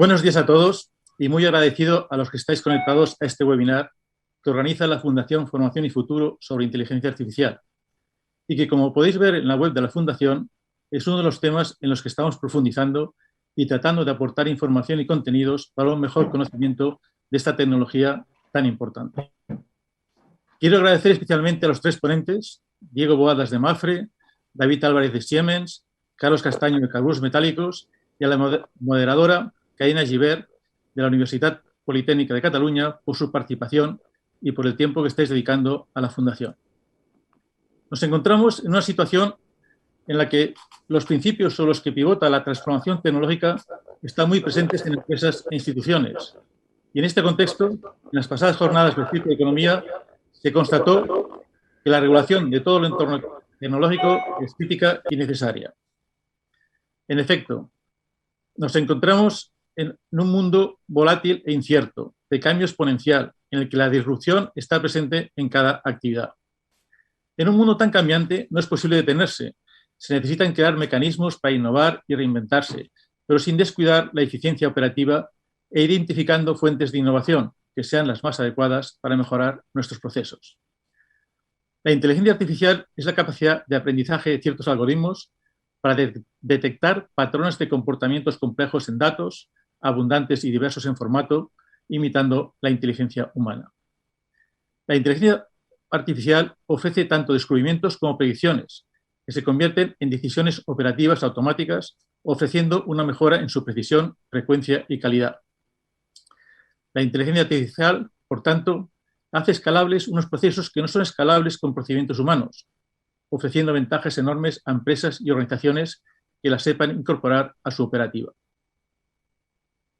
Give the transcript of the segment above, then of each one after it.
Buenos días a todos y muy agradecido a los que estáis conectados a este webinar que organiza la Fundación Formación y Futuro sobre Inteligencia Artificial y que, como podéis ver en la web de la Fundación, es uno de los temas en los que estamos profundizando y tratando de aportar información y contenidos para un mejor conocimiento de esta tecnología tan importante. Quiero agradecer especialmente a los tres ponentes, Diego Boadas de Mafre, David Álvarez de Siemens, Carlos Castaño de Carburos Metálicos y a la moderadora Carina Gibert de la Universitat Politécnica de Cataluña por su participación y por el tiempo que estáis dedicando a la Fundación. Nos encontramos en una situación en la que los principios sobre los que pivota la transformación tecnológica están muy presentes en empresas e instituciones. Y en este contexto, en las pasadas jornadas del Círculo de Economía, se constató que la regulación de todo el entorno tecnológico es crítica y necesaria. En efecto, nos encontramos en un mundo volátil e incierto, de cambio exponencial, en el que la disrupción está presente en cada actividad. En un mundo tan cambiante no es posible detenerse. Se necesitan crear mecanismos para innovar y reinventarse, pero sin descuidar la eficiencia operativa e identificando fuentes de innovación que sean las más adecuadas para mejorar nuestros procesos. La inteligencia artificial es la capacidad de aprendizaje de ciertos algoritmos para detectar patrones de comportamientos complejos en datos, abundantes y diversos en formato, imitando la inteligencia humana. La inteligencia artificial ofrece tanto descubrimientos como predicciones, que se convierten en decisiones operativas automáticas, ofreciendo una mejora en su precisión, frecuencia y calidad. La inteligencia artificial, por tanto, hace escalables unos procesos que no son escalables con procedimientos humanos, ofreciendo ventajas enormes a empresas y organizaciones que las sepan incorporar a su operativa.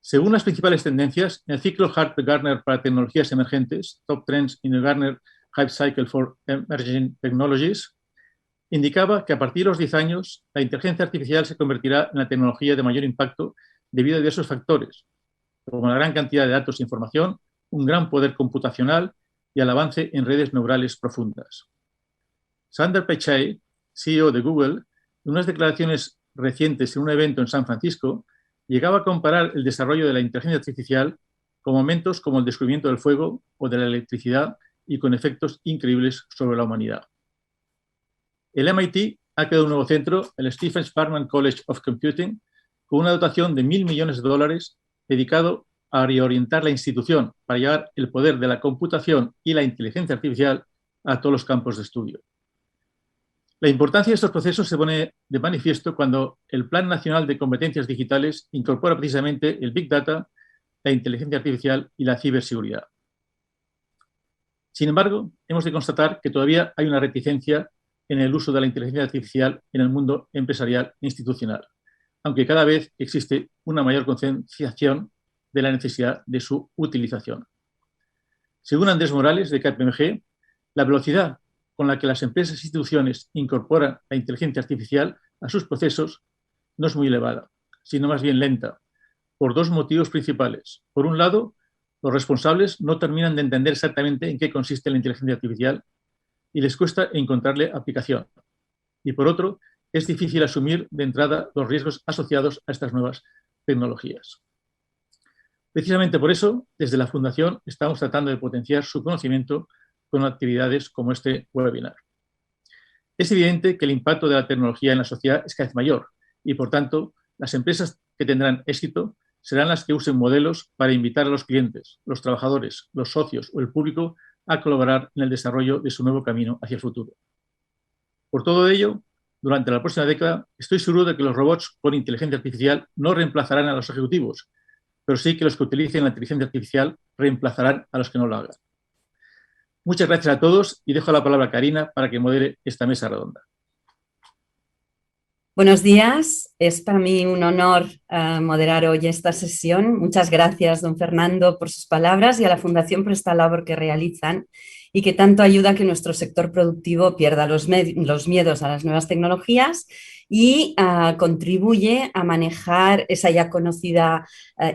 Según las principales tendencias, en el ciclo Hart de Gartner para tecnologías emergentes, Top Trends in the Gartner Hype Cycle for Emerging Technologies, indicaba que a partir de los 10 años, la inteligencia artificial se convertirá en la tecnología de mayor impacto debido a diversos factores, como la gran cantidad de datos e información, un gran poder computacional y al avance en redes neurales profundas. Sundar Pichai, CEO de Google, en unas declaraciones recientes en un evento en San Francisco, llegaba a comparar el desarrollo de la inteligencia artificial con momentos como el descubrimiento del fuego o de la electricidad y con efectos increíbles sobre la humanidad. El MIT ha creado un nuevo centro, el Stephen Sparkman College of Computing, con una dotación de $1.000 millones dedicado a reorientar la institución para llevar el poder de la computación y la inteligencia artificial a todos los campos de estudio. La importancia de estos procesos se pone de manifiesto cuando el Plan Nacional de Competencias Digitales incorpora precisamente el Big Data, la inteligencia artificial y la ciberseguridad. Sin embargo, hemos de constatar que todavía hay una reticencia en el uso de la inteligencia artificial en el mundo empresarial e institucional, aunque cada vez existe una mayor concienciación de la necesidad de su utilización. Según Andrés Morales, de KPMG, la velocidad con la que las empresas e instituciones incorporan la inteligencia artificial a sus procesos no es muy elevada, sino más bien lenta, por dos motivos principales. Por un lado, los responsables no terminan de entender exactamente en qué consiste la inteligencia artificial y les cuesta encontrarle aplicación. Y por otro, es difícil asumir de entrada los riesgos asociados a estas nuevas tecnologías. Precisamente por eso, desde la Fundación estamos tratando de potenciar su conocimiento con actividades como este webinar. Es evidente que el impacto de la tecnología en la sociedad es cada vez mayor y, por tanto, las empresas que tendrán éxito serán las que usen modelos para invitar a los clientes, los trabajadores, los socios o el público a colaborar en el desarrollo de su nuevo camino hacia el futuro. Por todo ello, durante la próxima década, estoy seguro de que los robots con inteligencia artificial no reemplazarán a los ejecutivos, pero sí que los que utilicen la inteligencia artificial reemplazarán a los que no lo hagan. Muchas gracias a todos y dejo la palabra a Carina para que modere esta mesa redonda. Buenos días, es para mí un honor moderar hoy esta sesión. Muchas gracias, don Fernando, por sus palabras y a la Fundación por esta labor que realizan y que tanto ayuda a que nuestro sector productivo pierda los miedos a las nuevas tecnologías y contribuye a manejar esa ya conocida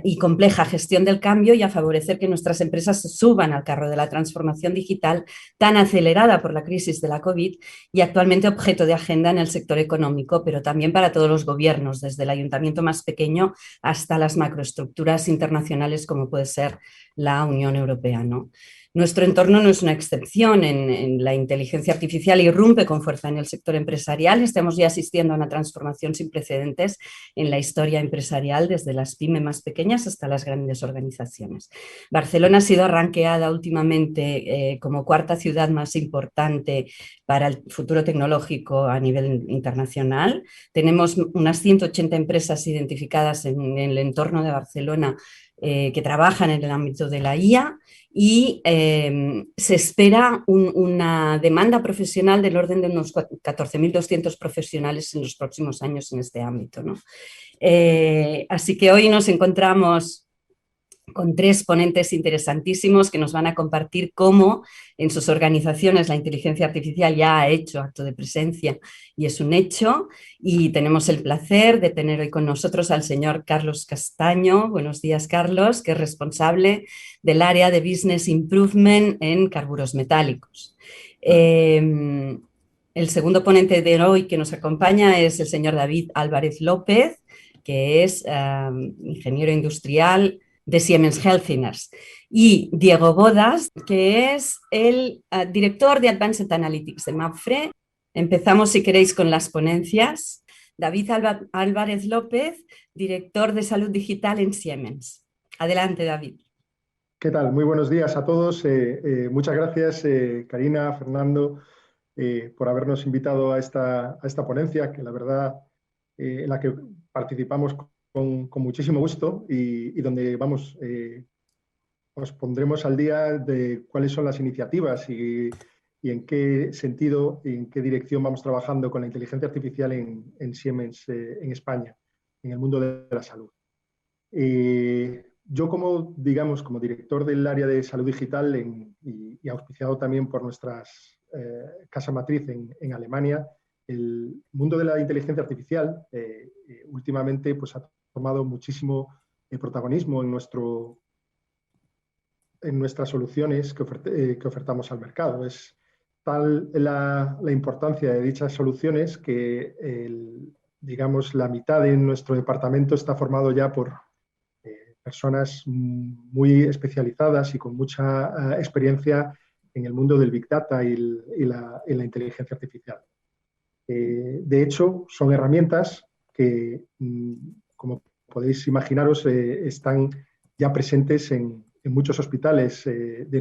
y compleja gestión del cambio y a favorecer que nuestras empresas se suban al carro de la transformación digital tan acelerada por la crisis de la COVID y actualmente objeto de agenda en el sector económico, pero también para todos los gobiernos, desde el ayuntamiento más pequeño pequeño hasta las macroestructuras internacionales como puede ser la Unión Europea, ¿no? Nuestro entorno no es una excepción. En la inteligencia artificial irrumpe con fuerza en el sector empresarial. Estamos ya asistiendo a una transformación sin precedentes en la historia empresarial, desde las pymes más pequeñas hasta las grandes organizaciones. Barcelona ha sido ranqueada últimamente como cuarta ciudad más importante para el futuro tecnológico a nivel internacional. Tenemos unas 180 empresas identificadas en el entorno de Barcelona que trabajan en el ámbito de la IA y se espera una demanda profesional del orden de unos 14.200 profesionales en los próximos años en este ámbito, ¿no? Así que hoy nos encontramos con 3 ponentes interesantísimos que nos van a compartir cómo en sus organizaciones la inteligencia artificial ya ha hecho acto de presencia y es un hecho. Y tenemos el placer de tener hoy con nosotros al señor Carlos Castaño. Buenos días, Carlos, que es responsable del área de Business Improvement en carburos metálicos. El segundo ponente de hoy que nos acompaña es el señor David Álvarez López, que es ingeniero industrial de Siemens Healthineers, y Diego Bodas, que es el director de Advanced Analytics de Mapfre. Empezamos, si queréis, con las ponencias. David Álvarez López, director de Salud Digital en Siemens. Adelante, David. ¿Qué tal? Muy buenos días a todos. Muchas gracias, Karina, Fernando, por habernos invitado a esta ponencia, que la verdad en la que participamos con muchísimo gusto y donde os pondremos al día de cuáles son las iniciativas y en qué sentido y en qué dirección vamos trabajando con la inteligencia artificial en Siemens en España, en el mundo de la salud. Yo como director del área de salud digital y auspiciado también por nuestras casa matriz en Alemania, el mundo de la inteligencia artificial últimamente pues, ha tomado muchísimo protagonismo en nuestras soluciones que ofertamos al mercado. Es tal la importancia de dichas soluciones que la mitad de nuestro departamento está formado ya por personas muy especializadas y con mucha experiencia en el mundo del Big Data y la inteligencia artificial. De hecho, son herramientas que, como podéis imaginaros, están ya presentes en muchos hospitales de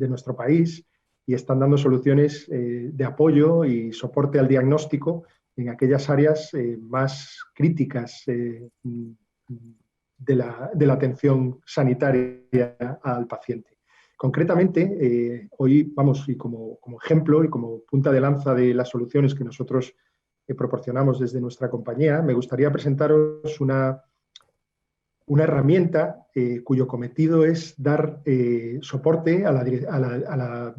nuestro país y están dando soluciones de apoyo y soporte al diagnóstico en aquellas áreas más críticas de la atención sanitaria al paciente. Concretamente, hoy vamos, y como ejemplo y como punta de lanza de las soluciones que nosotros proporcionamos desde nuestra compañía, me gustaría presentaros una herramienta cuyo cometido es dar soporte a la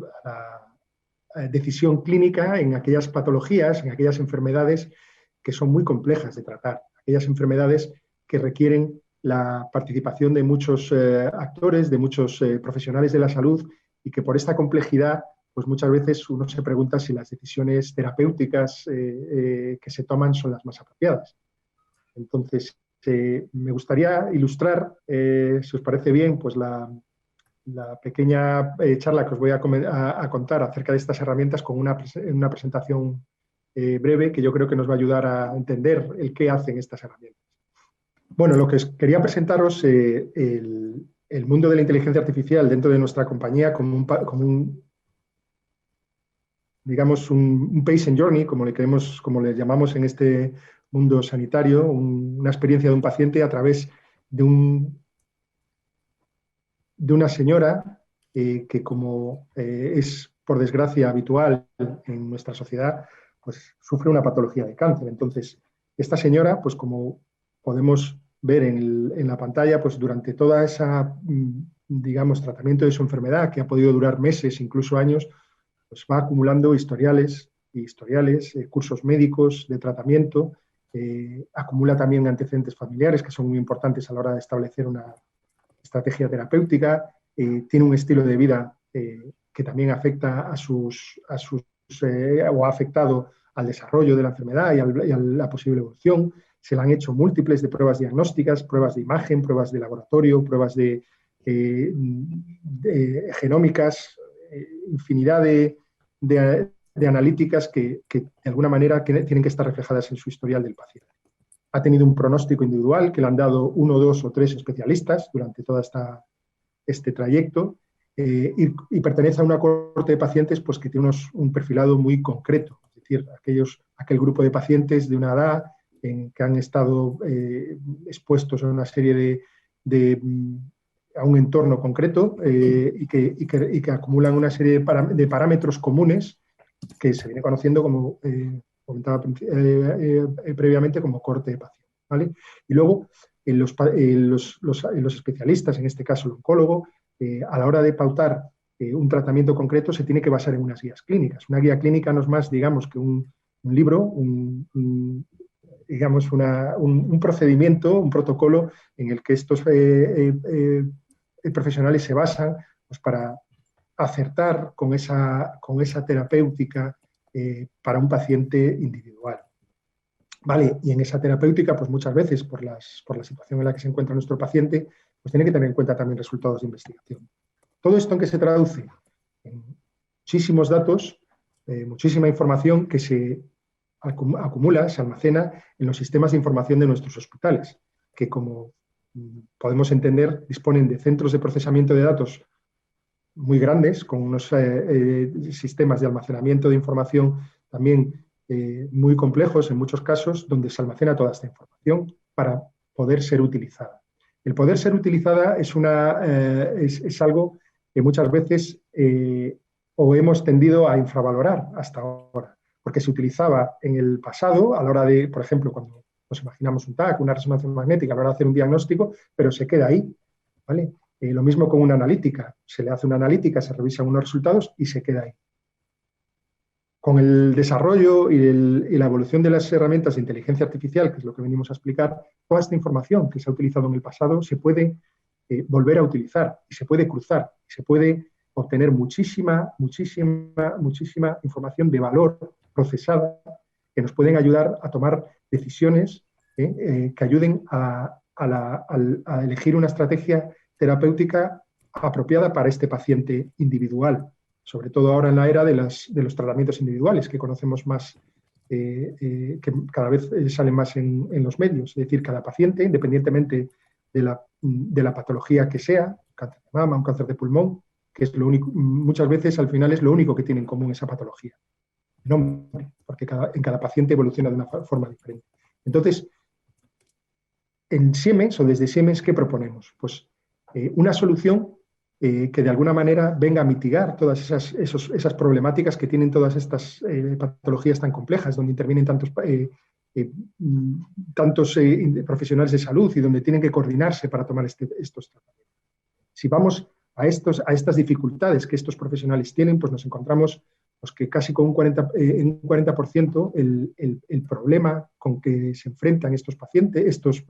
decisión clínica en aquellas patologías, en aquellas enfermedades que son muy complejas de tratar, aquellas enfermedades que requieren la participación de muchos actores, de muchos profesionales de la salud y que por esta complejidad, pues muchas veces uno se pregunta si las decisiones terapéuticas que se toman son las más apropiadas. Entonces, me gustaría ilustrar, si os parece bien, pues la pequeña charla que os voy a contar acerca de estas herramientas con una presentación breve que yo creo que nos va a ayudar a entender el qué hacen estas herramientas. Bueno, lo que quería presentaros, el mundo de la inteligencia artificial dentro de nuestra compañía como un patient journey, como le llamamos en este mundo sanitario, una experiencia de un paciente a través de una señora que, como es por desgracia habitual en nuestra sociedad, pues sufre una patología de cáncer. Entonces, esta señora, pues como podemos ver en la pantalla, pues durante toda esa, tratamiento de su enfermedad, que ha podido durar meses, incluso años, pues va acumulando historiales, cursos médicos de tratamiento, acumula también antecedentes familiares que son muy importantes a la hora de establecer una estrategia terapéutica, tiene un estilo de vida que también afecta o ha afectado al desarrollo de la enfermedad y a la posible evolución. se le han hecho múltiples de pruebas diagnósticas, pruebas de imagen, pruebas de laboratorio, pruebas de genómicas, infinidad de analíticas que de alguna manera tienen que estar reflejadas en su historial del paciente. Ha tenido un pronóstico individual que le han dado 1, 2 o 3 especialistas durante todo este trayecto y pertenece a una cohorte de pacientes pues, que tiene un perfilado muy concreto, es decir, aquel grupo de pacientes de una edad que han estado expuestos a una serie a un entorno concreto y que acumulan una serie de parámetros comunes que se viene conociendo como, comentaba previamente, como cohorte de pacientes, ¿vale? Y luego, los especialistas, en este caso el oncólogo, a la hora de pautar un tratamiento concreto se tiene que basar en unas guías clínicas. Una guía clínica no es más, digamos, que un libro, digamos, un procedimiento, un protocolo en el que estos profesionales se basan pues, para acertar con esa terapéutica para un paciente individual. Vale, y en esa terapéutica, pues muchas veces, por la situación en la que se encuentra nuestro paciente, pues tiene que tener en cuenta también resultados de investigación. ¿Todo esto en qué se traduce? En muchísimos datos, muchísima información que se acumula, se almacena en los sistemas de información de nuestros hospitales, que como podemos entender, disponen de centros de procesamiento de datos muy grandes, con unos sistemas de almacenamiento de información también muy complejos en muchos casos, donde se almacena toda esta información para poder ser utilizada. El poder ser utilizada es algo que muchas veces o hemos tendido a infravalorar hasta ahora, porque se utilizaba en el pasado a la hora de, por ejemplo, cuando nos imaginamos un TAC, una resonancia magnética, a la hora de hacer un diagnóstico, pero se queda ahí, ¿vale? Lo mismo con una analítica. Se le hace una analítica, se revisan unos resultados y se queda ahí. Con el desarrollo y la evolución de las herramientas de inteligencia artificial, que es lo que venimos a explicar, toda esta información que se ha utilizado en el pasado se puede volver a utilizar y se puede cruzar, se puede obtener muchísima información de valor procesada que nos pueden ayudar a tomar decisiones que ayuden a elegir una estrategia terapéutica apropiada para este paciente individual, sobre todo ahora en la era de los tratamientos individuales, que conocemos más, que cada vez salen más en los medios. Es decir, cada paciente, independientemente de la patología que sea, un cáncer de mama, un cáncer de pulmón, que es lo único, muchas veces al final es lo único que tiene en común esa patología. No, porque en cada paciente evoluciona de una forma diferente. Entonces, en Siemens o desde Siemens, ¿qué proponemos? Pues una solución que de alguna manera venga a mitigar todas esas problemáticas que tienen todas estas patologías tan complejas, donde intervienen tantos profesionales de salud y donde tienen que coordinarse para tomar estos tratamientos. Si vamos a estas dificultades que estos profesionales tienen, pues nos encontramos pues que casi con un 40% el problema con que se enfrentan estos pacientes, estos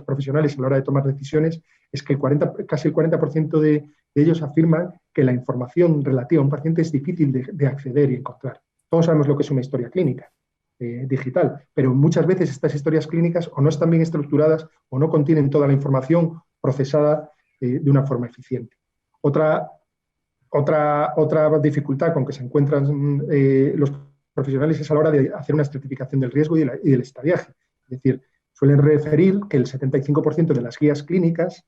profesionales a la hora de tomar decisiones, es que casi el 40% de ellos afirman que la información relativa a un paciente es difícil de acceder y encontrar. Todos sabemos lo que es una historia clínica digital, pero muchas veces estas historias clínicas o no están bien estructuradas o no contienen toda la información procesada de una forma eficiente. Otra dificultad con que se encuentran los profesionales es a la hora de hacer una estratificación del riesgo y del estadiaje. Es decir, suelen referir que el 75% de las guías clínicas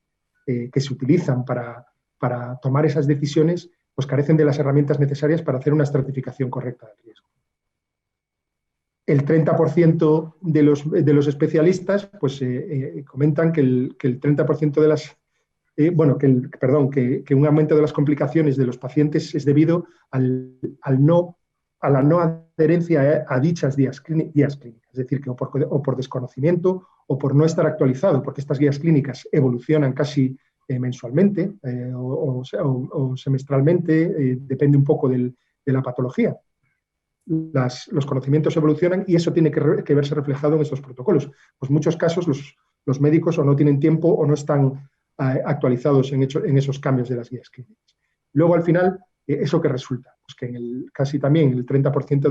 que se utilizan para tomar esas decisiones pues carecen de las herramientas necesarias para hacer una estratificación correcta del riesgo. El 30% de los especialistas pues, comentan que el 30% de las que un aumento de las complicaciones de los pacientes es debido a la no adherencia a dichas guías clínicas, es decir, que o por desconocimiento o por no estar actualizado, porque estas guías clínicas evolucionan casi mensualmente o semestralmente, depende un poco de la patología. Los conocimientos evolucionan y eso tiene que verse reflejado en estos protocolos. Pues en muchos casos los médicos o no tienen tiempo o no están actualizados en esos cambios de las guías clínicas. Luego, al final, ¿eso qué resulta? Pues que casi también el 30%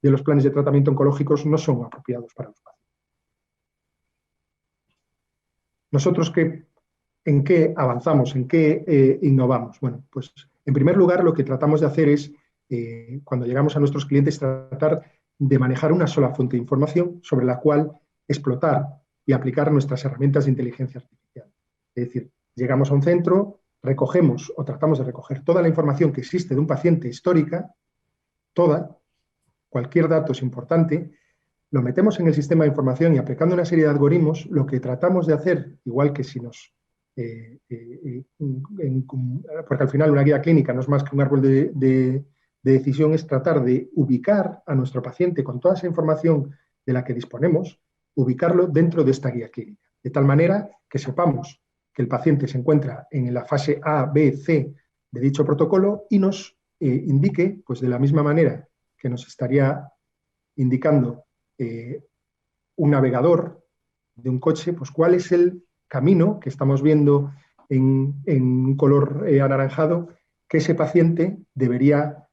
de los planes de tratamiento oncológicos no son apropiados para los pacientes. ¿Nosotros en qué avanzamos, en qué innovamos? Bueno, pues en primer lugar lo que tratamos de hacer es, cuando llegamos a nuestros clientes, tratar de manejar una sola fuente de información sobre la cual explotar y aplicar nuestras herramientas de inteligencia artificial. Es decir, llegamos a un centro, recogemos o tratamos de recoger toda la información que existe de un paciente histórica, toda, cualquier dato es importante, lo metemos en el sistema de información y aplicando una serie de algoritmos, lo que tratamos de hacer, igual que si nos... porque al final una guía clínica no es más que un árbol de decisión, es tratar de ubicar a nuestro paciente con toda esa información de la que disponemos, ubicarlo dentro de esta guía clínica, de tal manera que sepamos que el paciente se encuentra en la fase A, B, C de dicho protocolo y nos indique, pues de la misma manera que nos estaría indicando un navegador de un coche, pues cuál es el camino que estamos viendo en color anaranjado que ese paciente debería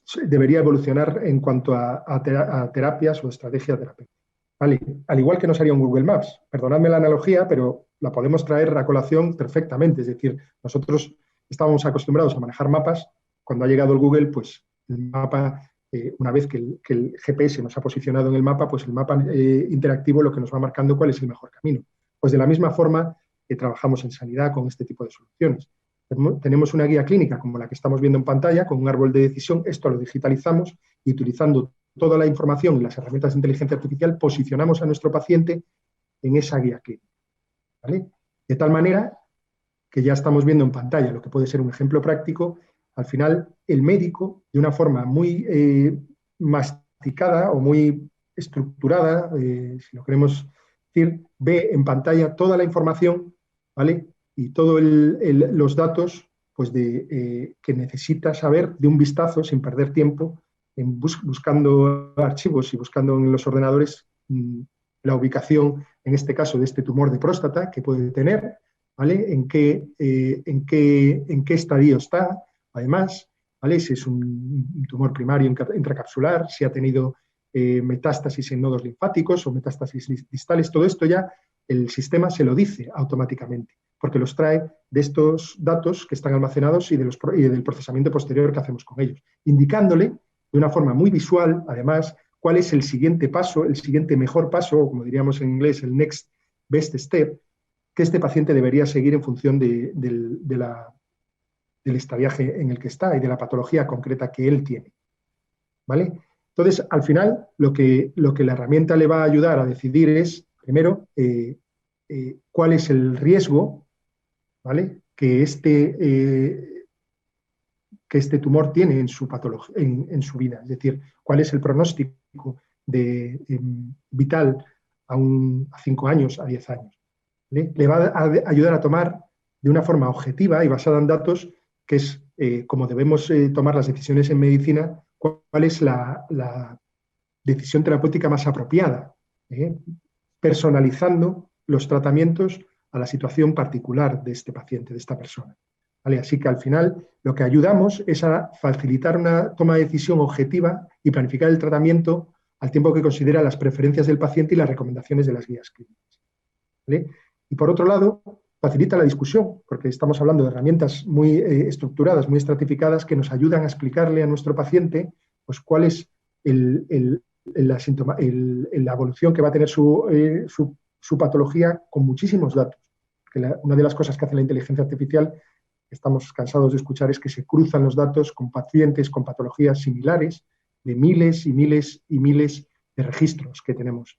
evolucionar en cuanto a terapias o estrategia terapéutica. ¿Vale? Al igual que nos haría un Google Maps. Perdonadme la analogía, pero la podemos traer a colación perfectamente. Es decir, nosotros estábamos acostumbrados a manejar mapas. Cuando ha llegado el Google, pues el mapa, una vez que el GPS nos ha posicionado en el mapa, pues el mapa interactivo lo que nos va marcando cuál es el mejor camino. Pues de la misma forma que trabajamos en sanidad con este tipo de soluciones. Tenemos una guía clínica como la que estamos viendo en pantalla, con un árbol de decisión. Esto lo digitalizamos y utilizando toda la información y las herramientas de inteligencia artificial posicionamos a nuestro paciente en esa guía clínica. ¿Vale? De tal manera que ya estamos viendo en pantalla lo que puede ser un ejemplo práctico. Al final, el médico, de una forma muy masticada o muy estructurada, si lo queremos decir, ve en pantalla toda la información, ¿vale? Y todos los datos pues que necesita saber de un vistazo, sin perder tiempo, buscando archivos y buscando en los ordenadores la ubicación, en este caso, de este tumor de próstata que puede tener, ¿vale? En qué estadio está, además, ¿vale? Si es un tumor primario intracapsular, si ha tenido metástasis en nodos linfáticos o metástasis distales, todo esto ya el sistema se lo dice automáticamente, porque los trae de estos datos que están almacenados y del procesamiento posterior que hacemos con ellos, indicándole de una forma muy visual, además, cuál es el siguiente paso, el siguiente mejor paso, o como diríamos en inglés, el next best step, que este paciente debería seguir en función del estadiaje en el que está y de la patología concreta que él tiene. ¿Vale? Entonces, al final, lo que la herramienta le va a ayudar a decidir es, primero, cuál es el riesgo, ¿vale? que este tumor tiene en su patología, en su vida. Es decir, cuál es el pronóstico vital a 5 años, a 10 años. ¿Vale? Le va a ayudar a tomar de una forma objetiva y basada en datos, que es como debemos tomar las decisiones en medicina, cuál es la decisión terapéutica más apropiada, personalizando los tratamientos a la situación particular de este paciente, de esta persona. ¿Vale? Así que al final lo que ayudamos es a facilitar una toma de decisión objetiva y planificar el tratamiento al tiempo que considera las preferencias del paciente y las recomendaciones de las guías clínicas. ¿Vale? Y por otro lado, facilita la discusión, porque estamos hablando de herramientas muy estructuradas, muy estratificadas, que nos ayudan a explicarle a nuestro paciente pues, cuál es la evolución que va a tener su patología con muchísimos datos. Una de las cosas que hace la inteligencia artificial, estamos cansados de escuchar, es que se cruzan los datos con pacientes con patologías similares de miles y miles y miles de registros que tenemos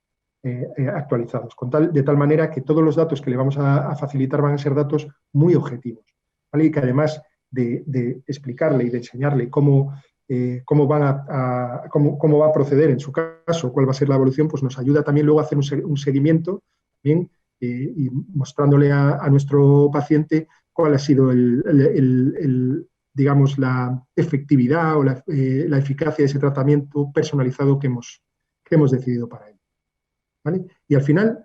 actualizados, de tal manera que todos los datos que le vamos a facilitar van a ser datos muy objetivos, ¿vale? Y que además de explicarle y de enseñarle cómo va a proceder en su caso, cuál va a ser la evolución, pues nos ayuda también luego a hacer un seguimiento, ¿bien? Y mostrándole a nuestro paciente cuál ha sido digamos, la efectividad o la eficacia de ese tratamiento personalizado que hemos decidido para él. ¿Vale? Y al final,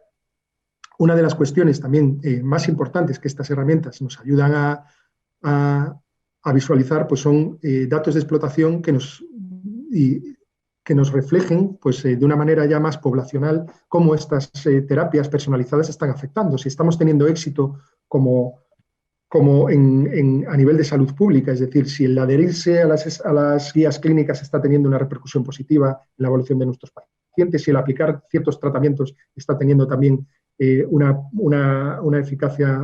una de las cuestiones también más importantes que estas herramientas nos ayudan a visualizar, pues son datos de explotación que que nos reflejen pues, de una manera ya más poblacional cómo estas terapias personalizadas están afectando. Si estamos teniendo éxito como a nivel de salud pública, es decir, si el adherirse a las guías clínicas está teniendo una repercusión positiva en la evolución de nuestros pacientes, si el aplicar ciertos tratamientos está teniendo también una eficacia,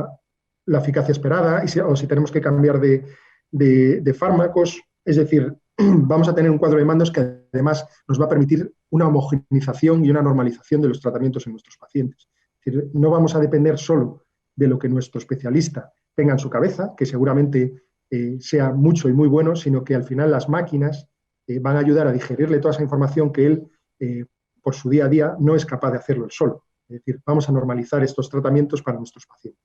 la eficacia esperada, o si tenemos que cambiar de fármacos, es decir, vamos a tener un cuadro de mandos que además nos va a permitir una homogeneización y una normalización de los tratamientos en nuestros pacientes. Es decir, no vamos a depender solo de lo que nuestro especialista tenga en su cabeza, que seguramente sea mucho y muy bueno, sino que al final las máquinas van a ayudar a digerirle toda esa información que él, por su día a día, no es capaz de hacerlo él solo. Es decir, vamos a normalizar estos tratamientos para nuestros pacientes.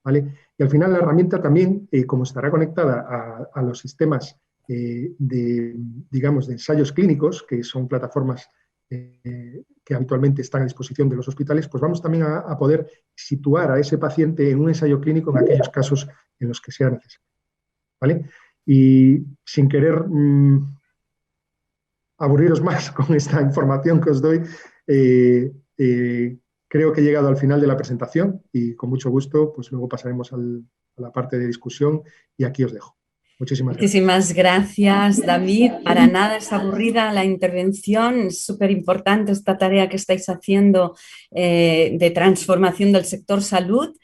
¿Vale? Y al final la herramienta también, como estará conectada a los sistemas digamos, de ensayos clínicos, que son plataformas que habitualmente están a disposición de los hospitales, pues vamos también a poder situar a ese paciente en un ensayo clínico en aquellos casos en los que sea necesario. ¿Vale? Y sin querer aburriros más con esta información que os doy, creo que he llegado al final de la presentación y con mucho gusto pues luego pasaremos a la parte de discusión y aquí os dejo. Muchísimas gracias, David. Para nada es aburrida la intervención, es súper importante esta tarea que estáis haciendo de transformación del sector salud.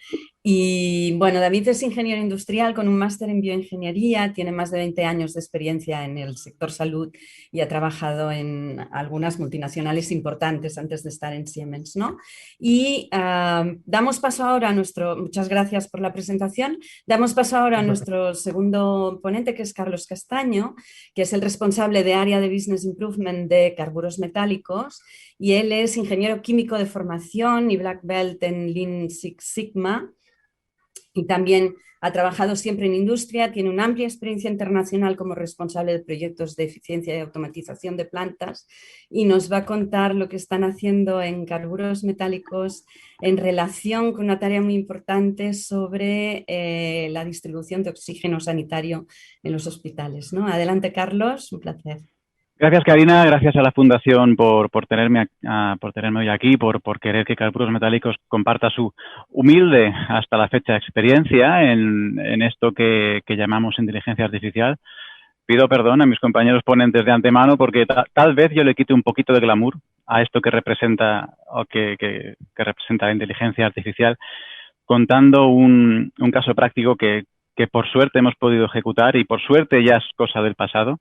Y bueno, David es ingeniero industrial con un máster en bioingeniería, tiene más de 20 años de experiencia en el sector salud y ha trabajado en algunas multinacionales importantes antes de estar en Siemens, ¿no? Y damos paso ahora a muchas gracias por la presentación, damos paso ahora a nuestro segundo ponente, que es Carlos Castaño, que es el responsable de área de Business Improvement de Carburos Metálicos, y él es ingeniero químico de formación y Black Belt en Lean Six Sigma. Y también ha trabajado siempre en industria, tiene una amplia experiencia internacional como responsable de proyectos de eficiencia y automatización de plantas y nos va a contar lo que están haciendo en Carburos Metálicos en relación con una tarea muy importante sobre la distribución de oxígeno sanitario en los hospitales, ¿no? Adelante, Carlos, un placer. Gracias, Karina. Gracias a la Fundación por tenerme hoy aquí, por querer que Carburos Metálicos comparta su humilde hasta la fecha experiencia en esto que llamamos inteligencia artificial. Pido perdón a mis compañeros ponentes de antemano porque tal vez yo le quite un poquito de glamour a esto que representa representa la inteligencia artificial, contando un caso práctico que por suerte hemos podido ejecutar y por suerte ya es cosa del pasado.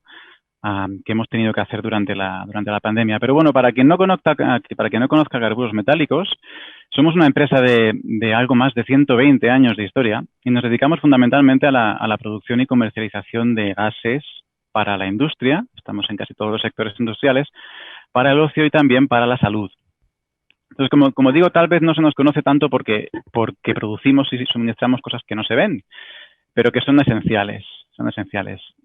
Que hemos tenido que hacer durante la pandemia. Pero bueno, para quien no conozca Carburos Metálicos, somos una empresa de algo más de 120 años de historia y nos dedicamos fundamentalmente a la producción y comercialización de gases para la industria, estamos en casi todos los sectores industriales, para el ocio y también para la salud. Entonces, como digo, tal vez no se nos conoce tanto porque producimos y suministramos cosas que no se ven, pero que son esenciales.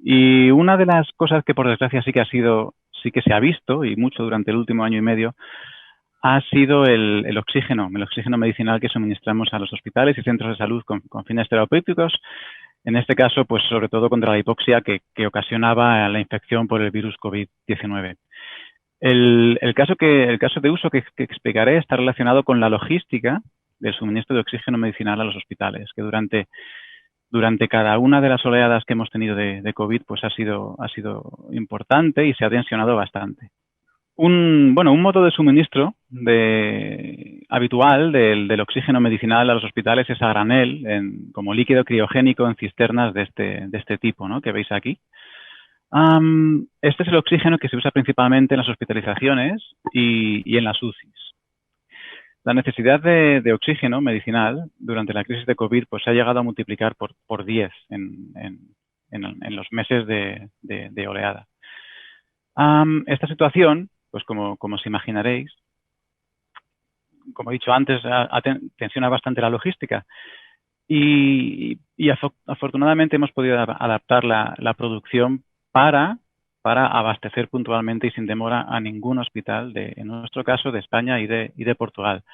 Y una de las cosas que por desgracia sí que se ha visto y mucho durante el último año y medio ha sido el oxígeno medicinal que suministramos a los hospitales y centros de salud con fines terapéuticos. En este caso, pues sobre todo contra la hipoxia que ocasionaba la infección por el virus COVID-19. El caso de uso que explicaré está relacionado con la logística del suministro de oxígeno medicinal a los hospitales, que durante cada una de las oleadas que hemos tenido de COVID, pues ha sido importante y se ha tensionado bastante. Un modo de suministro habitual del oxígeno medicinal a los hospitales es a granel, como líquido criogénico en cisternas de este tipo, ¿no?, que veis aquí. Este es el oxígeno que se usa principalmente en las hospitalizaciones y en las UCIs. La necesidad de oxígeno medicinal durante la crisis de COVID pues, se ha llegado a multiplicar por 10 en los meses de oleada. Esta situación, pues como os imaginaréis, como he dicho antes, tensiona bastante la logística y afortunadamente hemos podido adaptar la producción para abastecer puntualmente y sin demora a ningún hospital, en nuestro caso, de España y de Portugal.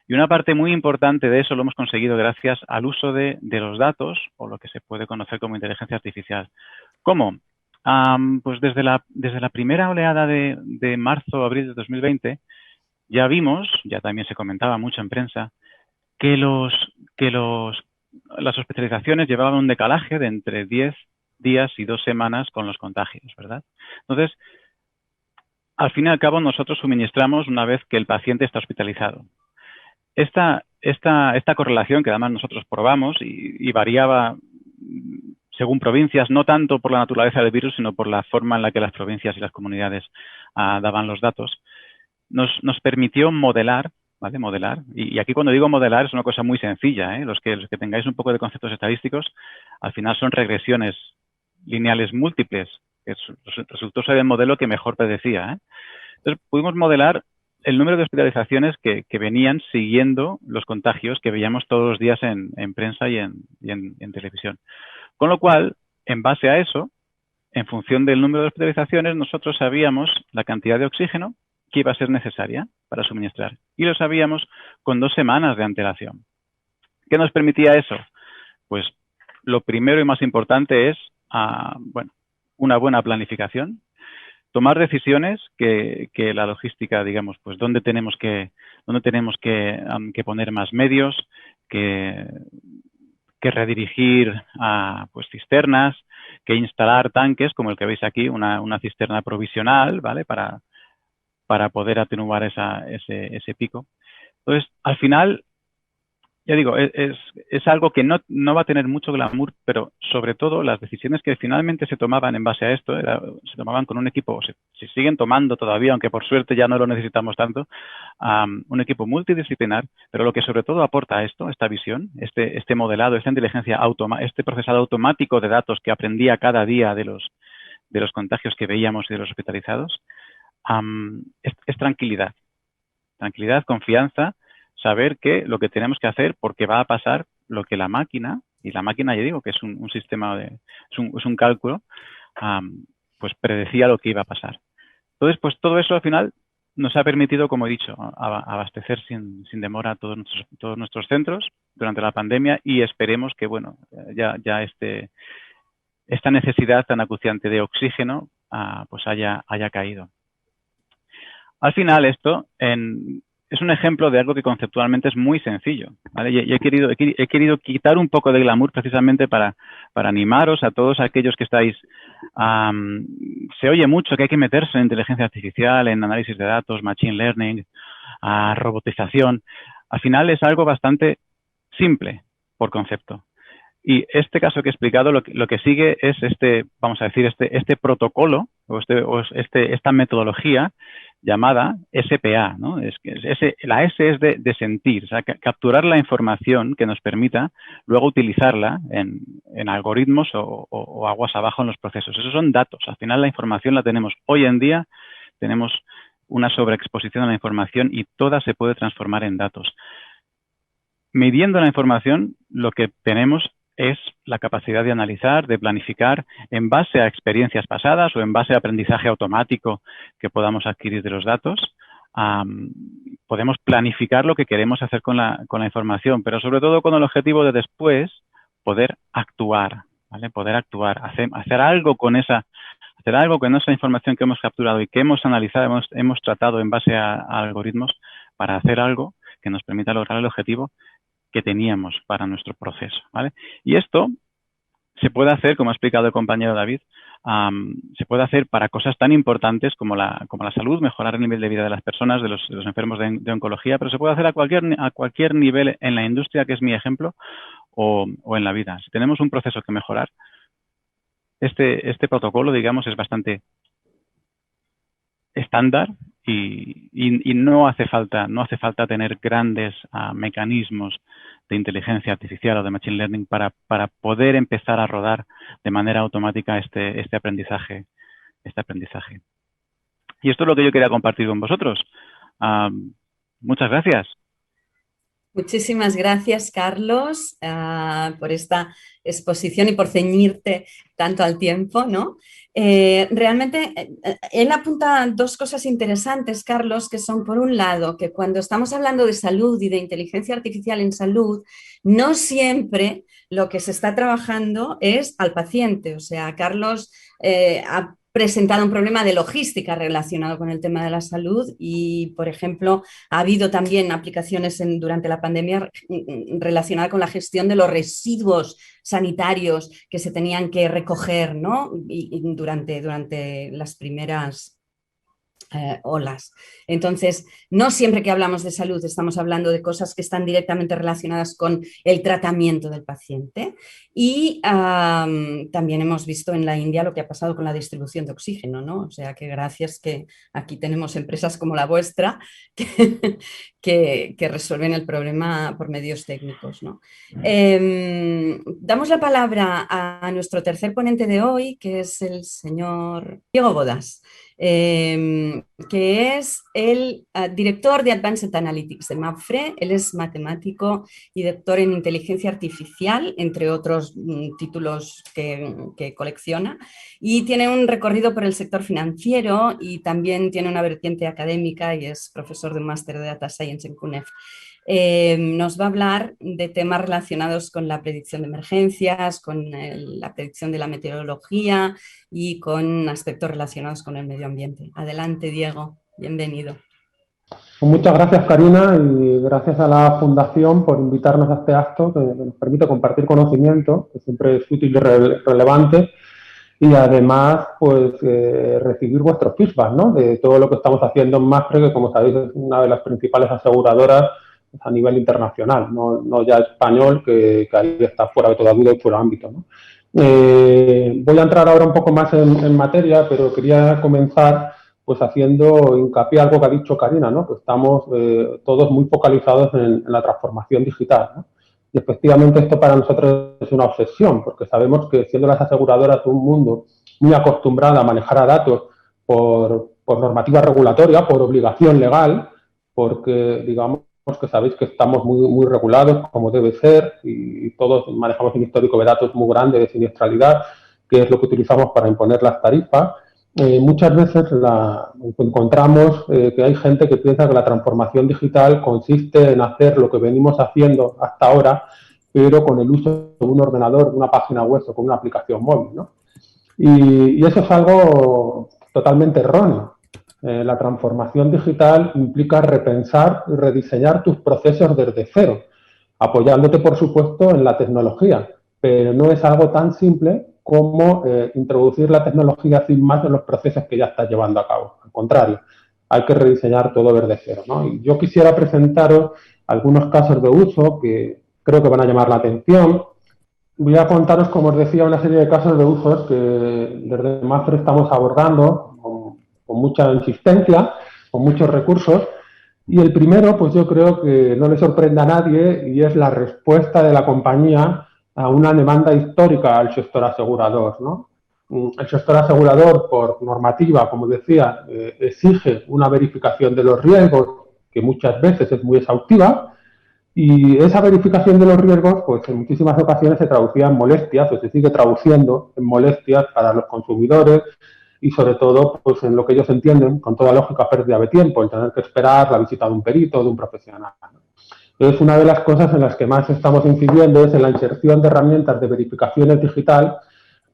Y una parte muy importante de eso lo hemos conseguido gracias al uso de los datos, o lo que se puede conocer como inteligencia artificial. ¿Cómo? Pues desde la primera oleada de marzo, abril de 2020, ya vimos, ya también se comentaba mucho en prensa, que las hospitalizaciones llevaban un decalaje de entre 10 días y 2 semanas con los contagios, ¿verdad? Entonces, al fin y al cabo, nosotros suministramos una vez que el paciente está hospitalizado. Esta correlación que además nosotros probamos y variaba según provincias, no tanto por la naturaleza del virus, sino por la forma en la que las provincias y las comunidades daban los datos, nos permitió modelar, ¿vale? Modelar. Y aquí cuando digo modelar es una cosa muy sencilla, ¿eh? Los que tengáis un poco de conceptos estadísticos, al final son regresiones lineales múltiples, que resultó ser el modelo que mejor predecía, ¿eh? Entonces pudimos modelar el número de hospitalizaciones que venían siguiendo los contagios que veíamos todos los días en prensa y en televisión. Con lo cual, en base a eso, en función del número de hospitalizaciones, nosotros sabíamos la cantidad de oxígeno que iba a ser necesaria para suministrar. Y lo sabíamos con 2 semanas de antelación. ¿Qué nos permitía eso? Pues lo primero y más importante es, bueno, una buena planificación, tomar decisiones que la logística, digamos, pues dónde tenemos que poner más medios, que redirigir a cisternas, que instalar tanques, como el que veis aquí, una cisterna provisional, ¿vale? Para poder atenuar ese pico. Entonces, al final, ya digo, es algo que no va a tener mucho glamour, pero sobre todo las decisiones que finalmente se tomaban en base a esto, se tomaban con un equipo, se siguen tomando todavía, aunque por suerte ya no lo necesitamos tanto, un equipo multidisciplinar, pero lo que sobre todo aporta esto, esta visión, este modelado, esta inteligencia este procesado automático de datos que aprendía cada día de los contagios que veíamos y de los hospitalizados, es tranquilidad. Tranquilidad, confianza, saber que lo que tenemos que hacer, porque va a pasar lo que la máquina, y la máquina ya digo que es un sistema es un cálculo, pues predecía lo que iba a pasar. Entonces, pues todo eso al final nos ha permitido, como he dicho, abastecer sin demora todos nuestros centros durante la pandemia y esperemos que, bueno, ya esta necesidad tan acuciante de oxígeno pues haya caído. Al final esto es un ejemplo de algo que conceptualmente es muy sencillo, ¿vale? Y he querido quitar un poco de glamour precisamente para animaros a todos aquellos que estáis... se oye mucho que hay que meterse en inteligencia artificial, en análisis de datos, machine learning, robotización. Al final es algo bastante simple por concepto. Y este caso que he explicado lo que sigue es vamos a decir, este protocolo o esta metodología llamada SPA, ¿no? La S es de sentir, o sea, capturar la información que nos permita luego utilizarla en algoritmos o aguas abajo en los procesos. Esos son datos. Al final la información la tenemos hoy en día, tenemos una sobreexposición a la información y toda se puede transformar en datos. Midiendo la información, lo que tenemos es la capacidad de analizar, de planificar en base a experiencias pasadas o en base a aprendizaje automático que podamos adquirir de los datos. Podemos planificar lo que queremos hacer con la información, pero sobre todo con el objetivo de después poder actuar, ¿vale? Poder actuar, hacer algo con esa información que hemos capturado y que hemos analizado, hemos tratado en base a algoritmos para hacer algo que nos permita lograr el objetivo que teníamos para nuestro proceso, ¿vale? Y esto se puede hacer, como ha explicado el compañero David, se puede hacer para cosas tan importantes como la salud, mejorar el nivel de vida de las personas, de los enfermos de oncología, pero se puede hacer a cualquier nivel en la industria, que es mi ejemplo, o en la vida. Si tenemos un proceso que mejorar, este protocolo, digamos, es bastante estándar y no hace falta tener grandes mecanismos de inteligencia artificial o de machine learning para poder empezar a rodar de manera automática este aprendizaje. Y esto es lo que yo quería compartir con vosotros. Muchas gracias. Muchísimas gracias, Carlos, por esta exposición y por ceñirte tanto al tiempo, ¿no? Realmente, él apunta dos cosas interesantes, Carlos, que son, por un lado, que cuando estamos hablando de salud y de inteligencia artificial en salud, no siempre lo que se está trabajando es al paciente. O sea, Carlos ha presentado un problema de logística relacionado con el tema de la salud y, por ejemplo, ha habido también aplicaciones durante la pandemia relacionadas con la gestión de los residuos sanitarios que se tenían que recoger, ¿no? y durante las primeras olas. Entonces, no siempre que hablamos de salud estamos hablando de cosas que están directamente relacionadas con el tratamiento del paciente. Y también hemos visto en la India lo que ha pasado con la distribución de oxígeno, ¿no? O sea que gracias que aquí tenemos empresas como la vuestra que resuelven el problema por medios técnicos, ¿no? Damos la palabra a nuestro tercer ponente de hoy, que es el señor Diego Bodas. Que es el director de Advanced Analytics de MAPFRE. Él es matemático y doctor en inteligencia artificial, entre otros títulos que colecciona, y tiene un recorrido por el sector financiero y también tiene una vertiente académica y es profesor de un máster de Data Science en CUNEF. Nos va a hablar de temas relacionados con la predicción de emergencias, con la predicción de la meteorología y con aspectos relacionados con el medio ambiente. Adelante, Diego. Bienvenido. Muchas gracias, Karina, y gracias a la Fundación por invitarnos a este acto que nos permite compartir conocimiento, que siempre es útil y relevante, y además pues recibir vuestros feedback, ¿no?, de todo lo que estamos haciendo en MAPFRE, que como sabéis es una de las principales aseguradoras a nivel internacional, no ya español, que ahí está fuera de toda duda y fuera de ámbito, ¿no? Voy a entrar ahora un poco más en materia, pero quería comenzar pues haciendo hincapié a algo que ha dicho Karina, ¿no?, que estamos todos muy focalizados en la transformación digital, ¿no? Y efectivamente esto para nosotros es una obsesión, porque sabemos que siendo las aseguradoras un mundo muy acostumbrado a manejar a datos por normativa regulatoria, por obligación legal, porque digamos que sabéis que estamos muy regulados como debe ser y todos manejamos un histórico de datos muy grande de siniestralidad, que es lo que utilizamos para imponer las tarifas. Muchas veces encontramos que hay gente que piensa que la transformación digital consiste en hacer lo que venimos haciendo hasta ahora, pero con el uso de un ordenador, de una página web o con una aplicación móvil, ¿no? Y eso es algo totalmente erróneo. La transformación digital implica repensar y rediseñar tus procesos desde cero, apoyándote, por supuesto, en la tecnología, pero no es algo tan simple como introducir la tecnología sin más en los procesos que ya estás llevando a cabo. Al contrario, hay que rediseñar todo desde cero, ¿no? Y yo quisiera presentaros algunos casos de uso que creo que van a llamar la atención. Voy a contaros, como os decía, una serie de casos de usos que desde MAPFRE estamos abordando con mucha insistencia, con muchos recursos. Y el primero, pues yo creo que no le sorprende a nadie y es la respuesta de la compañía a una demanda histórica al sector asegurador, ¿no? El sector asegurador, por normativa, como decía, exige una verificación de los riesgos, que muchas veces es muy exhaustiva, y esa verificación de los riesgos, pues en muchísimas ocasiones se traducía en molestias, o se sigue traduciendo en molestias para los consumidores, y sobre todo pues en lo que ellos entienden, con toda lógica, pérdida de tiempo, el tener que esperar la visita de un perito o de un profesional, ¿no? Entonces, una de las cosas en las que más estamos incidiendo es en la inserción de herramientas de verificaciones digital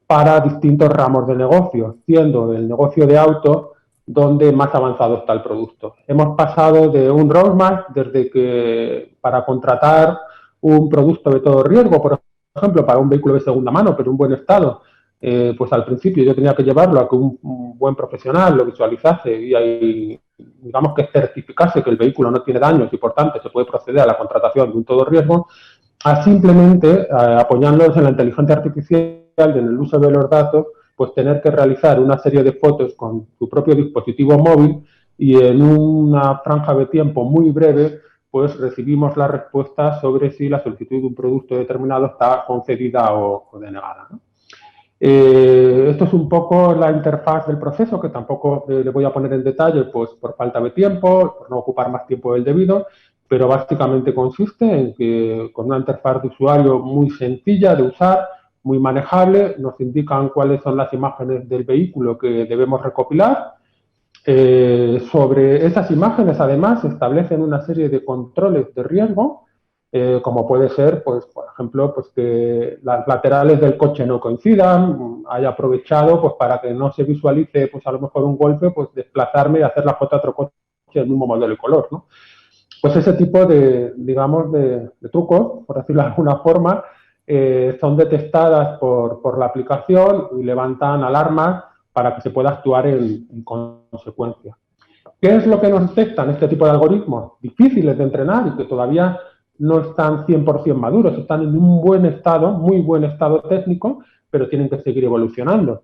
para distintos ramos de negocio, siendo el negocio de auto donde más avanzado está el producto. Hemos pasado de un roadmap desde que para contratar un producto de todo riesgo, por ejemplo, para un vehículo de segunda mano, pero en buen estado, pues al principio yo tenía que llevarlo a que un buen profesional lo visualizase y ahí, digamos, que certificase que el vehículo no tiene daños y por tanto se puede proceder a la contratación de un todo riesgo, a simplemente apoyándonos en la inteligencia artificial y en el uso de los datos, pues tener que realizar una serie de fotos con su propio dispositivo móvil y en una franja de tiempo muy breve pues recibimos la respuesta sobre si la solicitud de un producto determinado está concedida o denegada, ¿no? Esto es un poco la interfaz del proceso, que tampoco le voy a poner en detalle pues por falta de tiempo, por no ocupar más tiempo del debido, pero básicamente consiste en que con una interfaz de usuario muy sencilla de usar, muy manejable, nos indican cuáles son las imágenes del vehículo que debemos recopilar. Sobre esas imágenes, además, se establecen una serie de controles de riesgo, como puede ser, pues, por ejemplo, pues que las laterales del coche no coincidan, haya aprovechado pues, para que no se visualice pues, a lo mejor un golpe, pues desplazarme y hacer la foto a otro coche del mismo modelo y color, ¿no? Pues ese tipo de, digamos, de trucos, por decirlo de alguna forma, son detectadas por la aplicación y levantan alarmas para que se pueda actuar en consecuencia. ¿Qué es lo que nos detectan este tipo de algoritmos? Difíciles de entrenar y que todavía no están 100% maduros, están en un buen estado, muy buen estado técnico, pero tienen que seguir evolucionando.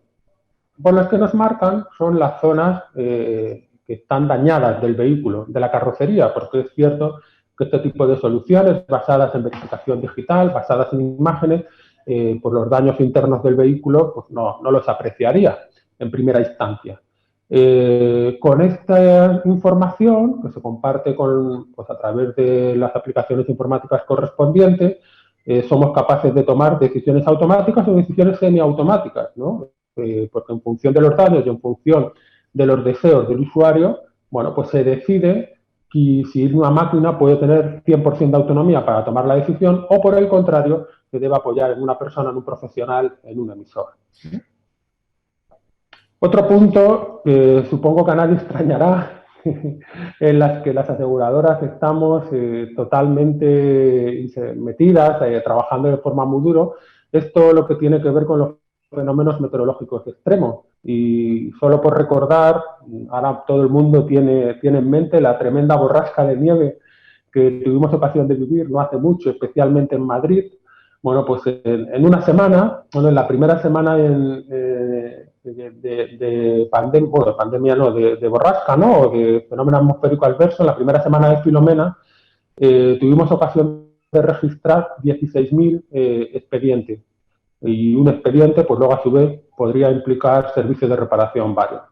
Por las que nos marcan son las zonas que están dañadas del vehículo, de la carrocería, porque es cierto que este tipo de soluciones basadas en verificación digital, basadas en imágenes, pues los daños internos del vehículo pues no los apreciaría en primera instancia. Con esta información, que se comparte pues a través de las aplicaciones informáticas correspondientes, somos capaces de tomar decisiones automáticas o decisiones semiautomáticas, ¿no? Porque en función de los daños y en función de los deseos del usuario, bueno, pues se decide si una máquina puede tener 100% de autonomía para tomar la decisión o, por el contrario, se debe apoyar en una persona, en un profesional, en un emisor. Otro punto que supongo que a nadie extrañará, en las que las aseguradoras estamos totalmente metidas, trabajando de forma muy duro, es todo lo que tiene que ver con los fenómenos meteorológicos extremos. Y solo por recordar, ahora todo el mundo tiene en mente la tremenda borrasca de nieve que tuvimos ocasión de vivir no hace mucho, especialmente en Madrid. Bueno, pues en una semana, bueno, en la primera semana de pandemia, bueno, pandemia no, de borrasca, ¿no? O de fenómeno atmosférico adverso, en la primera semana de Filomena, tuvimos ocasión de registrar 16.000 expedientes. Y un expediente, pues luego a su vez, podría implicar servicios de reparación varios.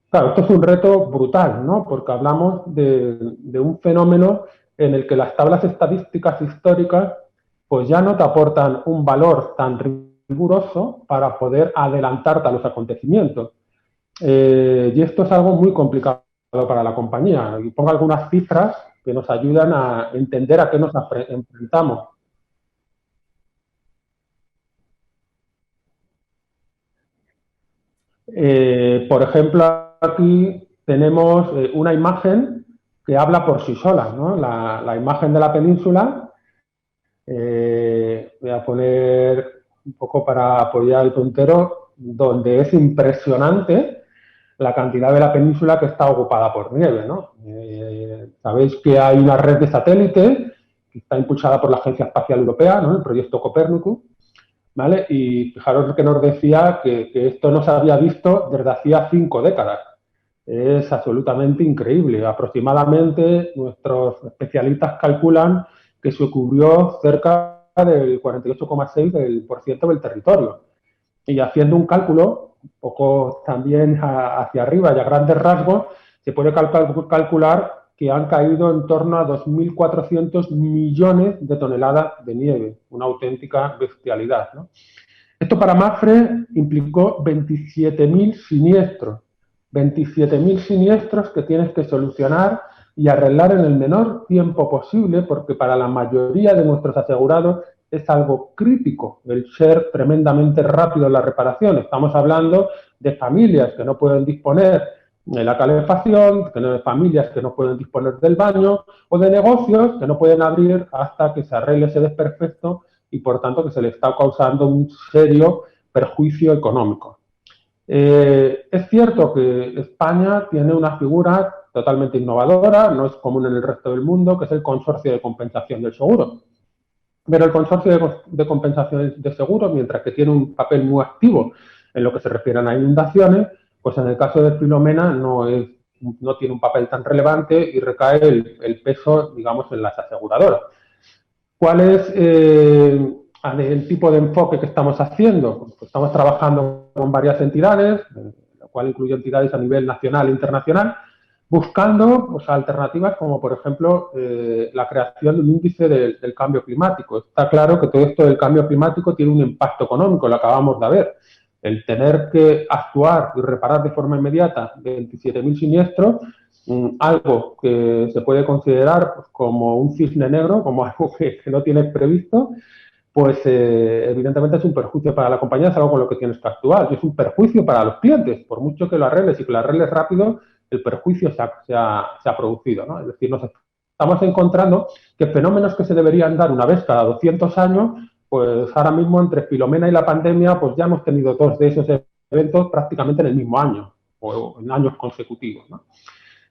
Claro, esto es un reto brutal, ¿no? Porque hablamos de un fenómeno en el que las tablas estadísticas históricas pues ya no te aportan un valor tan riguroso para poder adelantarte a los acontecimientos. Y esto es algo muy complicado para la compañía. Y pongo algunas cifras que nos ayudan a entender a qué nos enfrentamos. Por ejemplo, aquí tenemos una imagen que habla por sí sola, ¿no? La imagen de la península. Voy a poner un poco para apoyar el puntero, donde es impresionante la cantidad de la península que está ocupada por nieve, ¿no? Sabéis que hay una red de satélites que está impulsada por la Agencia Espacial Europea, ¿no? El proyecto Copérnico, ¿vale? Y fijaros que nos decía que esto no se había visto desde hacía 5 décadas. Es absolutamente increíble. Aproximadamente nuestros especialistas calculan que se cubrió cerca del 48,6% del territorio. Y haciendo un cálculo, un poco también hacia arriba y a grandes rasgos, se puede calcular que han caído en torno a 2.400 millones de toneladas de nieve, una auténtica bestialidad, ¿no? Esto para Mapfre implicó 27.000 siniestros. 27.000 siniestros que tienes que solucionar y arreglar en el menor tiempo posible, porque para la mayoría de nuestros asegurados es algo crítico el ser tremendamente rápido en la reparación. Estamos hablando de familias que no pueden disponer de la calefacción, de familias que no pueden disponer del baño o de negocios que no pueden abrir hasta que se arregle ese desperfecto y, por tanto, que se le está causando un serio perjuicio económico. Es cierto que España tiene una figura totalmente innovadora, no es común en el resto del mundo, que es el consorcio de compensación del seguro. Pero el consorcio de compensación de seguros, mientras que tiene un papel muy activo en lo que se refiere a inundaciones, pues en el caso de Filomena no tiene un papel tan relevante y recae el peso, digamos, en las aseguradoras. ¿Cuál es el tipo de enfoque que estamos haciendo? Pues estamos trabajando con varias entidades, lo cual incluye entidades a nivel nacional e internacional, buscando pues, alternativas como, por ejemplo, la creación de un índice del cambio climático. Está claro que todo esto del cambio climático tiene un impacto económico, lo acabamos de ver. El tener que actuar y reparar de forma inmediata 27.000 siniestros, algo que se puede considerar pues, como un cisne negro, como algo que no tienes previsto, pues evidentemente es un perjuicio para la compañía, es algo con lo que tienes que actuar. Y es un perjuicio para los clientes, por mucho que lo arregles y que lo arregles rápido, el perjuicio se ha producido, ¿no? Es decir, nos estamos encontrando que fenómenos que se deberían dar una vez cada 200 años, pues ahora mismo entre Filomena y la pandemia, pues ya hemos tenido 2 de esos eventos prácticamente en el mismo año, o en años consecutivos, ¿no?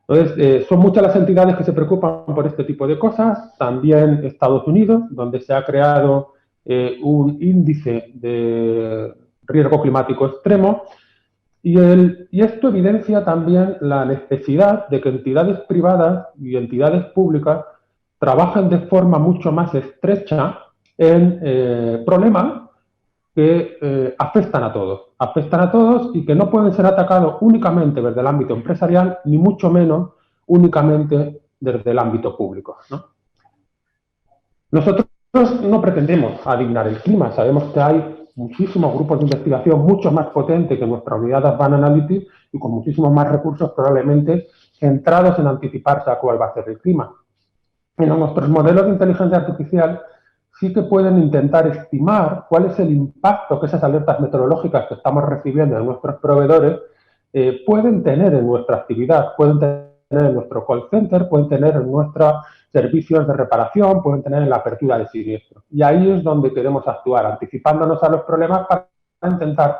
Entonces, son muchas las entidades que se preocupan por este tipo de cosas, también Estados Unidos, donde se ha creado un índice de riesgo climático extremo, y esto evidencia también la necesidad de que entidades privadas y entidades públicas trabajen de forma mucho más estrecha en problemas que afectan a todos y que no pueden ser atacados únicamente desde el ámbito empresarial, ni mucho menos únicamente desde el ámbito público, ¿no? Nosotros no pretendemos adivinar el clima, sabemos que hay muchísimos grupos de investigación mucho más potentes que nuestra unidad de Advanced Analytics y con muchísimos más recursos probablemente centrados en anticiparse a cuál va a ser el clima. Pero nuestros modelos de inteligencia artificial sí que pueden intentar estimar cuál es el impacto que esas alertas meteorológicas que estamos recibiendo de nuestros proveedores pueden tener en nuestra actividad, pueden tener en nuestro call center, pueden tener en nuestros servicios de reparación, pueden tener en la apertura de siniestros. Y ahí es donde queremos actuar, anticipándonos a los problemas para intentar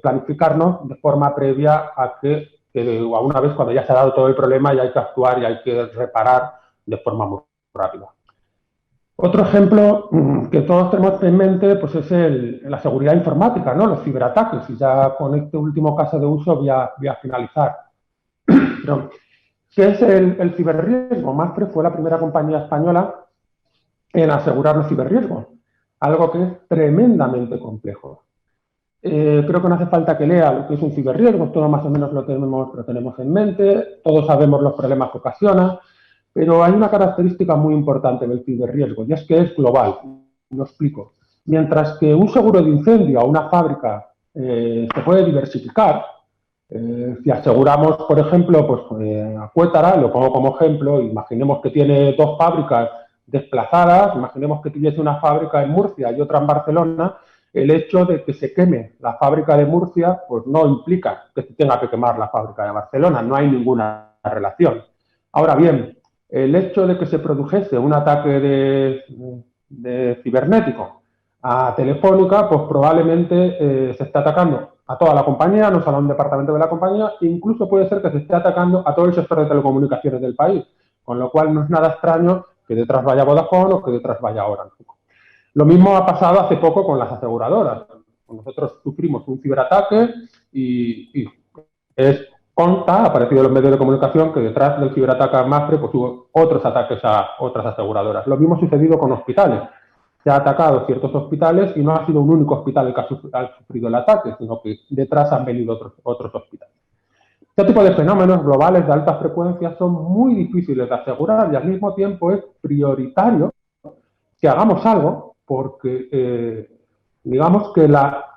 planificarnos de forma previa a que a una vez cuando ya se ha dado todo el problema ya hay que actuar y hay que reparar de forma muy rápida. Otro ejemplo que todos tenemos en mente pues es la seguridad informática, ¿no? Los ciberataques. Y ya con este último caso de uso voy a finalizar. Pero, ¿qué es el ciberriesgo? Mapfre fue la primera compañía española en asegurar los ciberriesgos, algo que es tremendamente complejo. Creo que no hace falta que lea lo que es un ciberriesgo, todo más o menos lo tenemos en mente, todos sabemos los problemas que ocasiona. Pero hay una característica muy importante del ciberriesgo y es que es global. Lo explico. Mientras que un seguro de incendio a una fábrica se puede diversificar, si aseguramos, por ejemplo, pues, a Cuétara, lo pongo como ejemplo, imaginemos que tiene 2 fábricas desplazadas, imaginemos que tuviese una fábrica en Murcia y otra en Barcelona, el hecho de que se queme la fábrica de Murcia pues no implica que se tenga que quemar la fábrica de Barcelona, no hay ninguna relación. Ahora bien, el hecho de que se produjese un ataque de cibernético a Telefónica, pues probablemente se esté atacando a toda la compañía, no solo a un departamento de la compañía, incluso puede ser que se esté atacando a todo el sector de telecomunicaciones del país, con lo cual no es nada extraño que detrás vaya Vodafone o que detrás vaya Orange. Lo mismo ha pasado hace poco con las aseguradoras. Nosotros sufrimos un ciberataque y ha aparecido en los medios de comunicación que detrás del ciberataque a Mapfre pues hubo otros ataques a otras aseguradoras. Lo mismo ha sucedido con hospitales. Se ha atacado ciertos hospitales y no ha sido un único hospital el que ha sufrido el ataque, sino que detrás han venido otros hospitales. Este tipo de fenómenos globales de alta frecuencia son muy difíciles de asegurar y al mismo tiempo es prioritario que hagamos algo porque digamos que la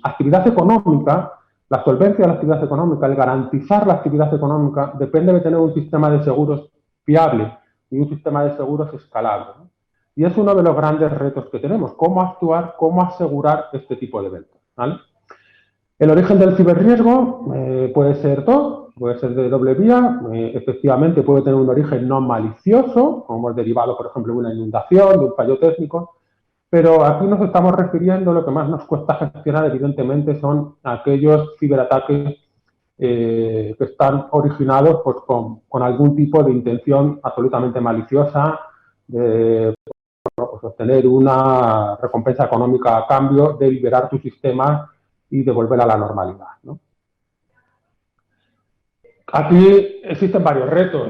actividad económica, la solvencia de la actividad económica, el garantizar la actividad económica, depende de tener un sistema de seguros fiable y un sistema de seguros escalable, ¿no? Y es uno de los grandes retos que tenemos, cómo actuar, cómo asegurar este tipo de eventos, ¿vale? El origen del ciberriesgo puede ser todo, puede ser de doble vía, efectivamente puede tener un origen no malicioso, como es derivado, por ejemplo, de una inundación, de un fallo técnico, pero aquí nos estamos refiriendo, lo que más nos cuesta gestionar, evidentemente, son aquellos ciberataques que están originados pues, con algún tipo de intención absolutamente maliciosa de pues, obtener una recompensa económica a cambio de liberar tu sistema y de volver a la normalidad, ¿no? Aquí existen varios retos.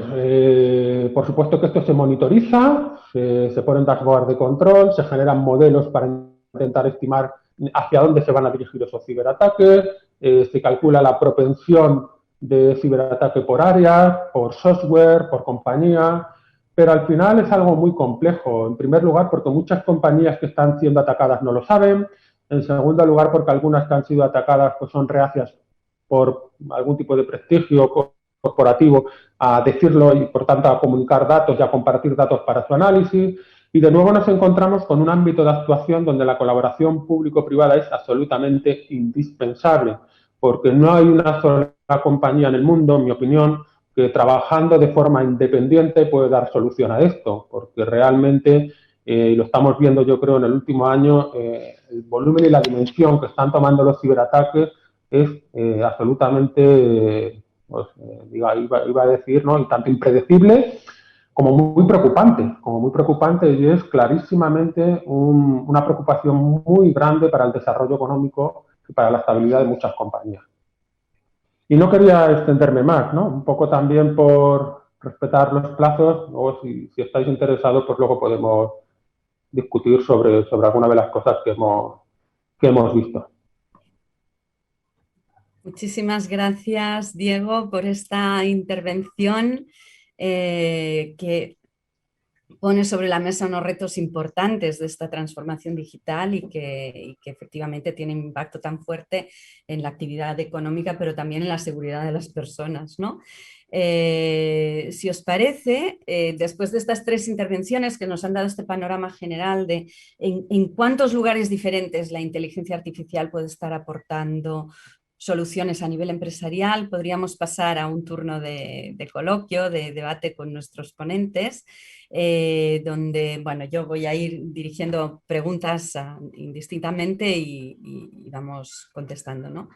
Por supuesto que esto se monitoriza, se ponen dashboards de control, se generan modelos para intentar estimar hacia dónde se van a dirigir esos ciberataques, se calcula la propensión de ciberataque por áreas, por software, por compañía, pero al final es algo muy complejo. En primer lugar, porque muchas compañías que están siendo atacadas no lo saben. En segundo lugar, porque algunas que han sido atacadas pues son reacias por algún tipo de prestigio corporativo a decirlo y, por tanto, a comunicar datos y a compartir datos para su análisis. Y de nuevo nos encontramos con un ámbito de actuación donde la colaboración público-privada es absolutamente indispensable, porque no hay una sola compañía en el mundo, en mi opinión, que trabajando de forma independiente puede dar solución a esto, porque realmente, lo estamos viendo yo creo en el último año, el volumen y la dimensión que están tomando los ciberataques es absolutamente, iba a decir, ¿no?, y tanto impredecible como muy preocupante, y es clarísimamente una preocupación muy grande para el desarrollo económico y para la estabilidad de muchas compañías. Y no quería extenderme más, ¿no? Un poco también por respetar los plazos. Luego, si estáis interesados, pues luego podemos discutir sobre alguna de las cosas que hemos visto. Muchísimas gracias, Diego, por esta intervención que pone sobre la mesa unos retos importantes de esta transformación digital y que efectivamente tienen un impacto tan fuerte en la actividad económica, pero también en la seguridad de las personas, ¿no? Si os parece, después de estas tres intervenciones que nos han dado este panorama general de en cuántos lugares diferentes la inteligencia artificial puede estar aportando soluciones a nivel empresarial, podríamos pasar a un turno de coloquio, de debate con nuestros ponentes, donde, bueno, yo voy a ir dirigiendo preguntas indistintamente y vamos contestando, ¿no?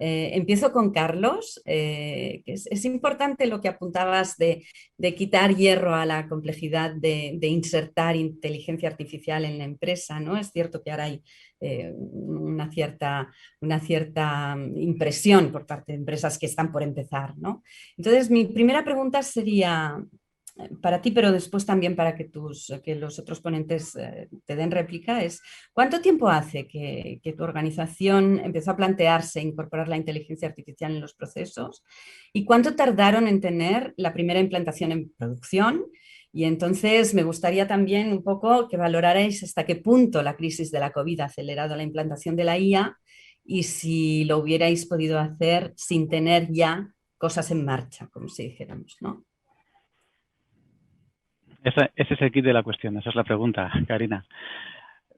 Empiezo con Carlos, que es importante lo que apuntabas de quitar hierro a la complejidad de insertar inteligencia artificial en la empresa, ¿no? Es cierto que ahora hay una cierta impresión por parte de empresas que están por empezar, ¿no? Entonces, mi primera pregunta sería para ti, pero después también para que los otros ponentes te den réplica, es ¿cuánto tiempo hace que tu organización empezó a plantearse incorporar la inteligencia artificial en los procesos? ¿Y cuánto tardaron en tener la primera implantación en producción? Y entonces me gustaría también un poco que valorarais hasta qué punto la crisis de la COVID ha acelerado la implantación de la IA y si lo hubierais podido hacer sin tener ya cosas en marcha, como si dijéramos, ¿no? Ese es el kit de la cuestión, esa es la pregunta, Karina.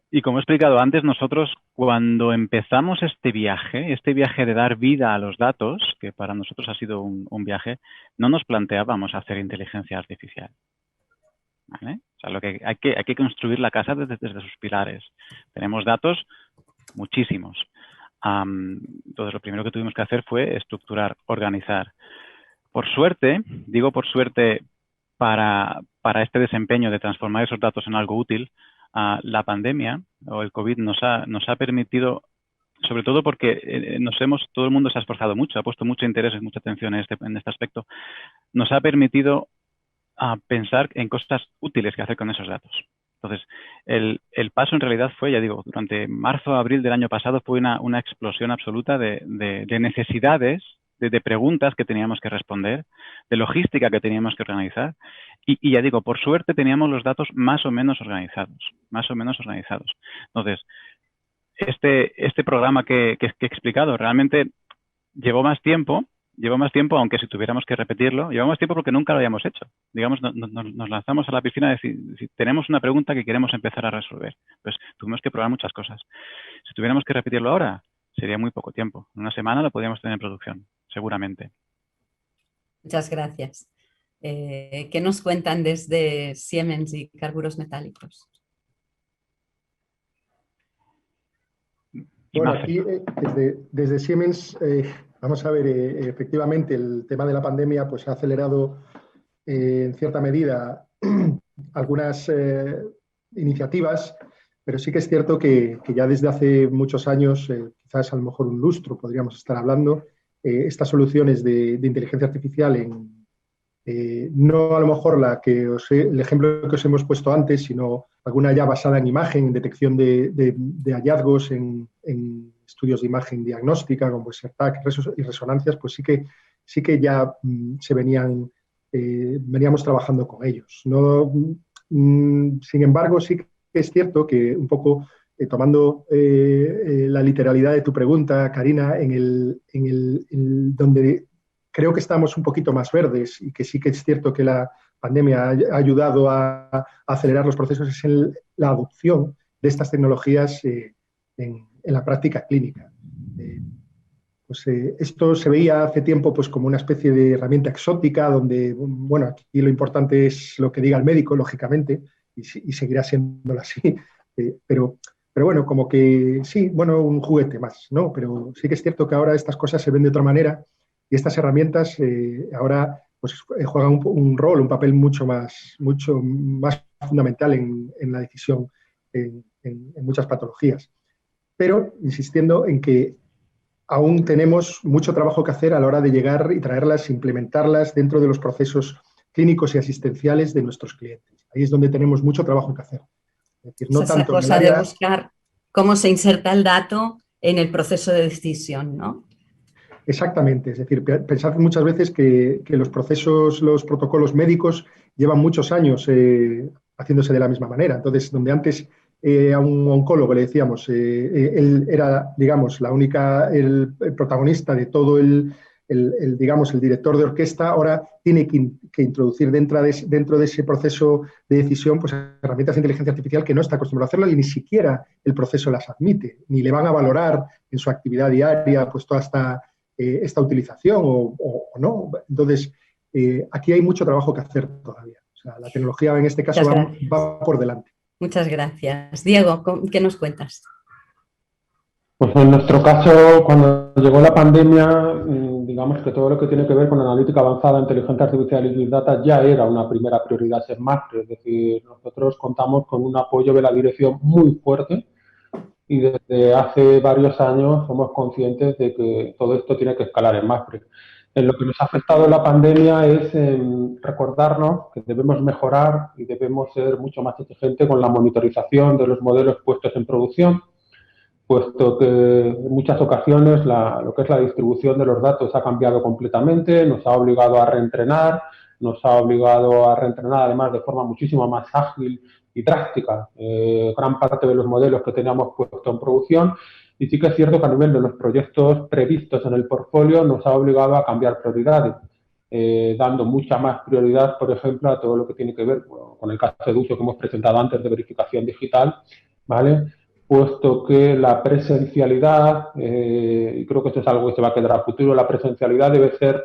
Y como he explicado antes, nosotros cuando empezamos este viaje de dar vida a los datos, que para nosotros ha sido un viaje, no nos planteábamos hacer inteligencia artificial. ¿Vale? O sea, lo que hay que construir la casa desde sus pilares. Tenemos datos muchísimos. Entonces, lo primero que tuvimos que hacer fue estructurar, organizar. Por suerte, digo por suerte, para este desempeño de transformar esos datos en algo útil, la pandemia o el COVID nos ha permitido, sobre todo porque todo el mundo se ha esforzado mucho, ha puesto mucho interés y mucha atención en este aspecto, nos ha permitido pensar en cosas útiles que hacer con esos datos. Entonces, el paso en realidad fue, ya digo, durante marzo, abril del año pasado fue una explosión absoluta de necesidades, de preguntas que teníamos que responder, de logística que teníamos que organizar. Y ya digo, por suerte teníamos los datos más o menos organizados. Entonces, este programa que he explicado realmente llevó más tiempo, aunque si tuviéramos que repetirlo, llevó más tiempo porque nunca lo habíamos hecho. Digamos, nos lanzamos a la piscina de decir, si tenemos una pregunta que queremos empezar a resolver, pues tuvimos que probar muchas cosas. Si tuviéramos que repetirlo ahora, sería muy poco tiempo. En una semana lo podríamos tener en producción, seguramente. Muchas gracias. ¿Qué nos cuentan desde Siemens y Carburos Metálicos? Bueno, aquí desde Siemens, vamos a ver, efectivamente el tema de la pandemia pues, ha acelerado en cierta medida algunas iniciativas, pero sí que es cierto que ya desde hace muchos años, quizás a lo mejor un lustro podríamos estar hablando, estas soluciones de inteligencia artificial no a lo mejor el ejemplo que os hemos puesto antes, sino alguna ya basada en imagen, en detección de hallazgos, en estudios de imagen diagnóstica, como puede ser TAC y resonancias, pues sí que sí que ya veníamos trabajando con ellos. No, sin embargo, sí que es cierto que un poco tomando la literalidad de tu pregunta, Karina, donde creo que estamos un poquito más verdes y que sí que es cierto que la pandemia ha ayudado a acelerar los procesos, es la adopción de estas tecnologías en la práctica clínica. Esto se veía hace tiempo pues, como una especie de herramienta exótica, donde, bueno, aquí lo importante es lo que diga el médico, lógicamente, y seguirá siéndolo así, pero bueno, como que sí, bueno, un juguete más, ¿no? Pero sí que es cierto que ahora estas cosas se ven de otra manera y estas herramientas ahora pues, juegan un rol, un papel mucho más fundamental en la decisión en muchas patologías. Pero insistiendo en que aún tenemos mucho trabajo que hacer a la hora de llegar y traerlas, implementarlas dentro de los procesos clínicos y asistenciales de nuestros clientes. Ahí es donde tenemos mucho trabajo que hacer. Es decir, no esa tanto cosa de buscar cómo se inserta el dato en el proceso de decisión, ¿no? Exactamente, es decir, pensad muchas veces que los procesos, los protocolos médicos llevan muchos años haciéndose de la misma manera. Entonces, donde antes a un oncólogo le decíamos, él era, digamos, el protagonista de todo digamos, el director de orquesta, ahora tiene que introducir dentro de ese proceso de decisión pues, herramientas de inteligencia artificial que no está acostumbrado a hacerlo y ni siquiera el proceso las admite, ni le van a valorar en su actividad diaria pues toda esta utilización o no. Entonces, aquí hay mucho trabajo que hacer todavía. O sea, la tecnología en este caso va por delante. Muchas gracias. Diego, ¿qué nos cuentas? Pues en nuestro caso, cuando llegó la pandemia, digamos que todo lo que tiene que ver con analítica avanzada, inteligencia artificial y Big Data ya era una primera prioridad en Mapfre. Es decir, nosotros contamos con un apoyo de la dirección muy fuerte y desde hace varios años somos conscientes de que todo esto tiene que escalar en Mapfre. En lo que nos ha afectado la pandemia es recordarnos que debemos mejorar y debemos ser mucho más exigentes con la monitorización de los modelos puestos en producción, puesto que en muchas ocasiones lo que es la distribución de los datos ha cambiado completamente, nos ha obligado a reentrenar, además de forma muchísimo más ágil y drástica gran parte de los modelos que teníamos puestos en producción. Y sí que es cierto que a nivel de los proyectos previstos en el portfolio nos ha obligado a cambiar prioridades, dando mucha más prioridad, por ejemplo, a todo lo que tiene que ver con el caso de uso que hemos presentado antes de verificación digital, ¿vale? Puesto que la presencialidad, y creo que esto es algo que se va a quedar a futuro, la presencialidad debe ser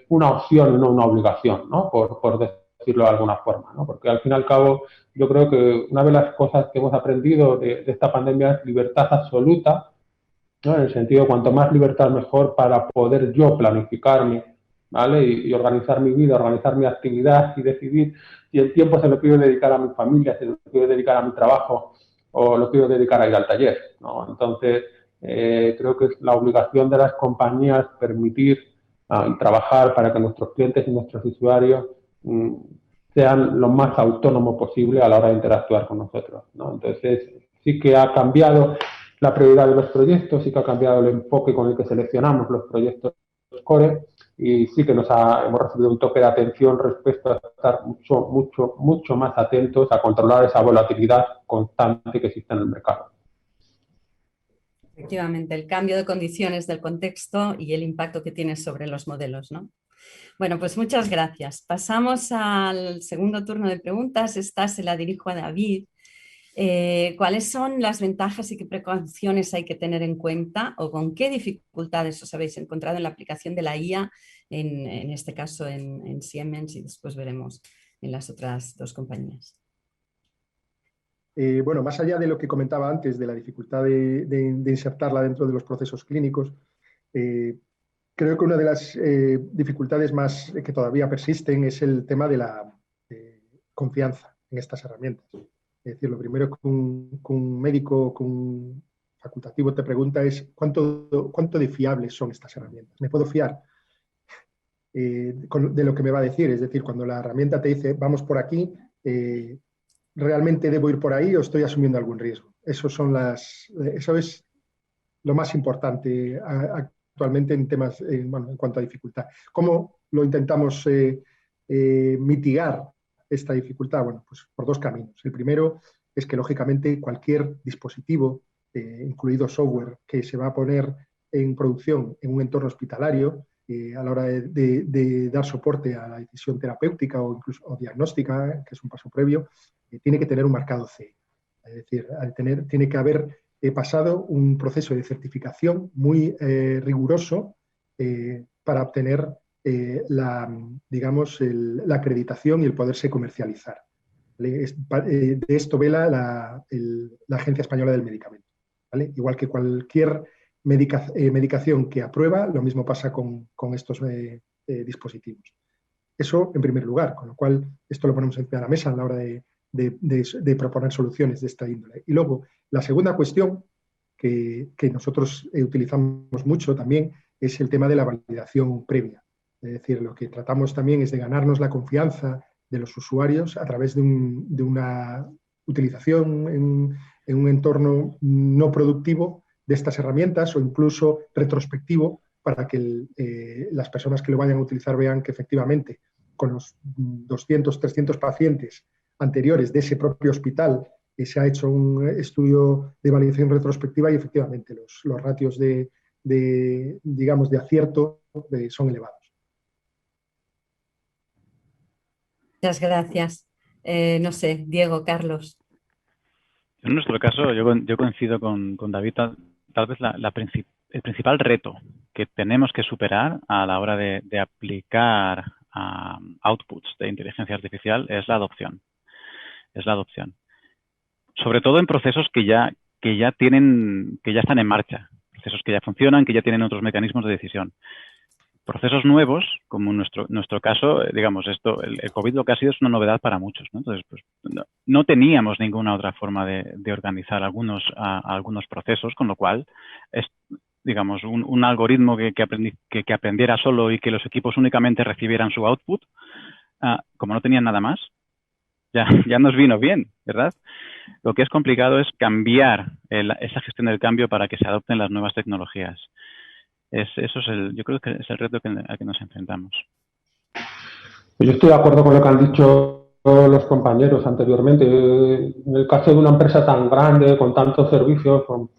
una opción y no una obligación, ¿no? Por decirlo de alguna forma, ¿no? Porque al fin y al cabo yo creo que una de las cosas que hemos aprendido de esta pandemia es libertad absoluta, ¿no? En el sentido, cuanto más libertad mejor para poder yo planificarme, ¿vale? Y organizar mi vida, organizar mi actividad y decidir si el tiempo se lo quiero dedicar a mi familia, si lo quiero dedicar a mi trabajo o lo quiero dedicar a ir al taller, ¿no? Entonces, creo que es la obligación de las compañías permitir y trabajar para que nuestros clientes y nuestros usuarios sean lo más autónomos posible a la hora de interactuar con nosotros, ¿no? Entonces, sí que ha cambiado la prioridad de los proyectos, sí que ha cambiado el enfoque con el que seleccionamos los proyectos core y sí que hemos recibido un toque de atención respecto a estar mucho más atentos a controlar esa volatilidad constante que existe en el mercado. Efectivamente, el cambio de condiciones del contexto y el impacto que tiene sobre los modelos, ¿no? Bueno, pues muchas gracias. Pasamos al segundo turno de preguntas. Esta se la dirijo a David. ¿Cuáles son las ventajas y qué precauciones hay que tener en cuenta o con qué dificultades os habéis encontrado en la aplicación de la IA, en este caso en Siemens y después veremos en las otras dos compañías? Bueno, más allá de lo que comentaba antes, de la dificultad de insertarla dentro de los procesos clínicos, creo que una de las dificultades más que todavía persisten es el tema de la confianza en estas herramientas. Es decir, lo primero que un médico, que un facultativo te pregunta es ¿cuánto de fiables son estas herramientas? ¿Me puedo fiar de lo que me va a decir? Es decir, cuando la herramienta te dice vamos por aquí, ¿realmente debo ir por ahí o estoy asumiendo algún riesgo? Eso es lo más importante actualmente en temas, bueno, en cuanto a dificultad. ¿Cómo lo intentamos mitigar esta dificultad? Bueno, pues por dos caminos. El primero es que, lógicamente, cualquier dispositivo, incluido software, que se va a poner en producción en un entorno hospitalario, a la hora de dar soporte a la decisión terapéutica o incluso diagnóstica, que es un paso previo, tiene que tener un marcado CE. Es decir, tiene que haber pasado un proceso de certificación muy riguroso para obtener digamos, la acreditación y el poderse comercializar. De esto vela la Agencia Española del Medicamento. ¿Vale? Igual que cualquier medicación que aprueba, lo mismo pasa con estos dispositivos. Eso en primer lugar, con lo cual esto lo ponemos encima de la mesa a la hora de proponer soluciones de esta índole. Y luego, la segunda cuestión que nosotros utilizamos mucho también es el tema de la validación previa. Es decir, lo que tratamos también es de ganarnos la confianza de los usuarios a través de una utilización en un entorno no productivo de estas herramientas o incluso retrospectivo para que las personas que lo vayan a utilizar vean que efectivamente con los 200, 300 pacientes anteriores de ese propio hospital se ha hecho un estudio de validación retrospectiva y efectivamente los ratios digamos, de acierto son elevados. Muchas gracias. No sé, Diego, Carlos. En nuestro caso, yo coincido con David, tal vez el principal reto que tenemos que superar a la hora de aplicar outputs de inteligencia artificial es la adopción. Sobre todo en procesos que ya están en marcha, procesos que ya funcionan, que ya tienen otros mecanismos de decisión. Procesos nuevos, como en nuestro caso, digamos, el COVID lo que ha sido es una novedad para muchos, ¿no? Entonces, pues, no teníamos ninguna otra forma de organizar algunos procesos, con lo cual, digamos, un algoritmo que aprendiera solo y que los equipos únicamente recibieran su output, como no tenían nada más, ya nos vino bien, ¿verdad? Lo que es complicado es cambiar esa gestión del cambio para que se adopten las nuevas tecnologías. Yo creo que es el reto al que nos enfrentamos. Yo estoy de acuerdo con lo que han dicho los compañeros anteriormente. En el caso de una empresa tan grande, con tantos servicios, con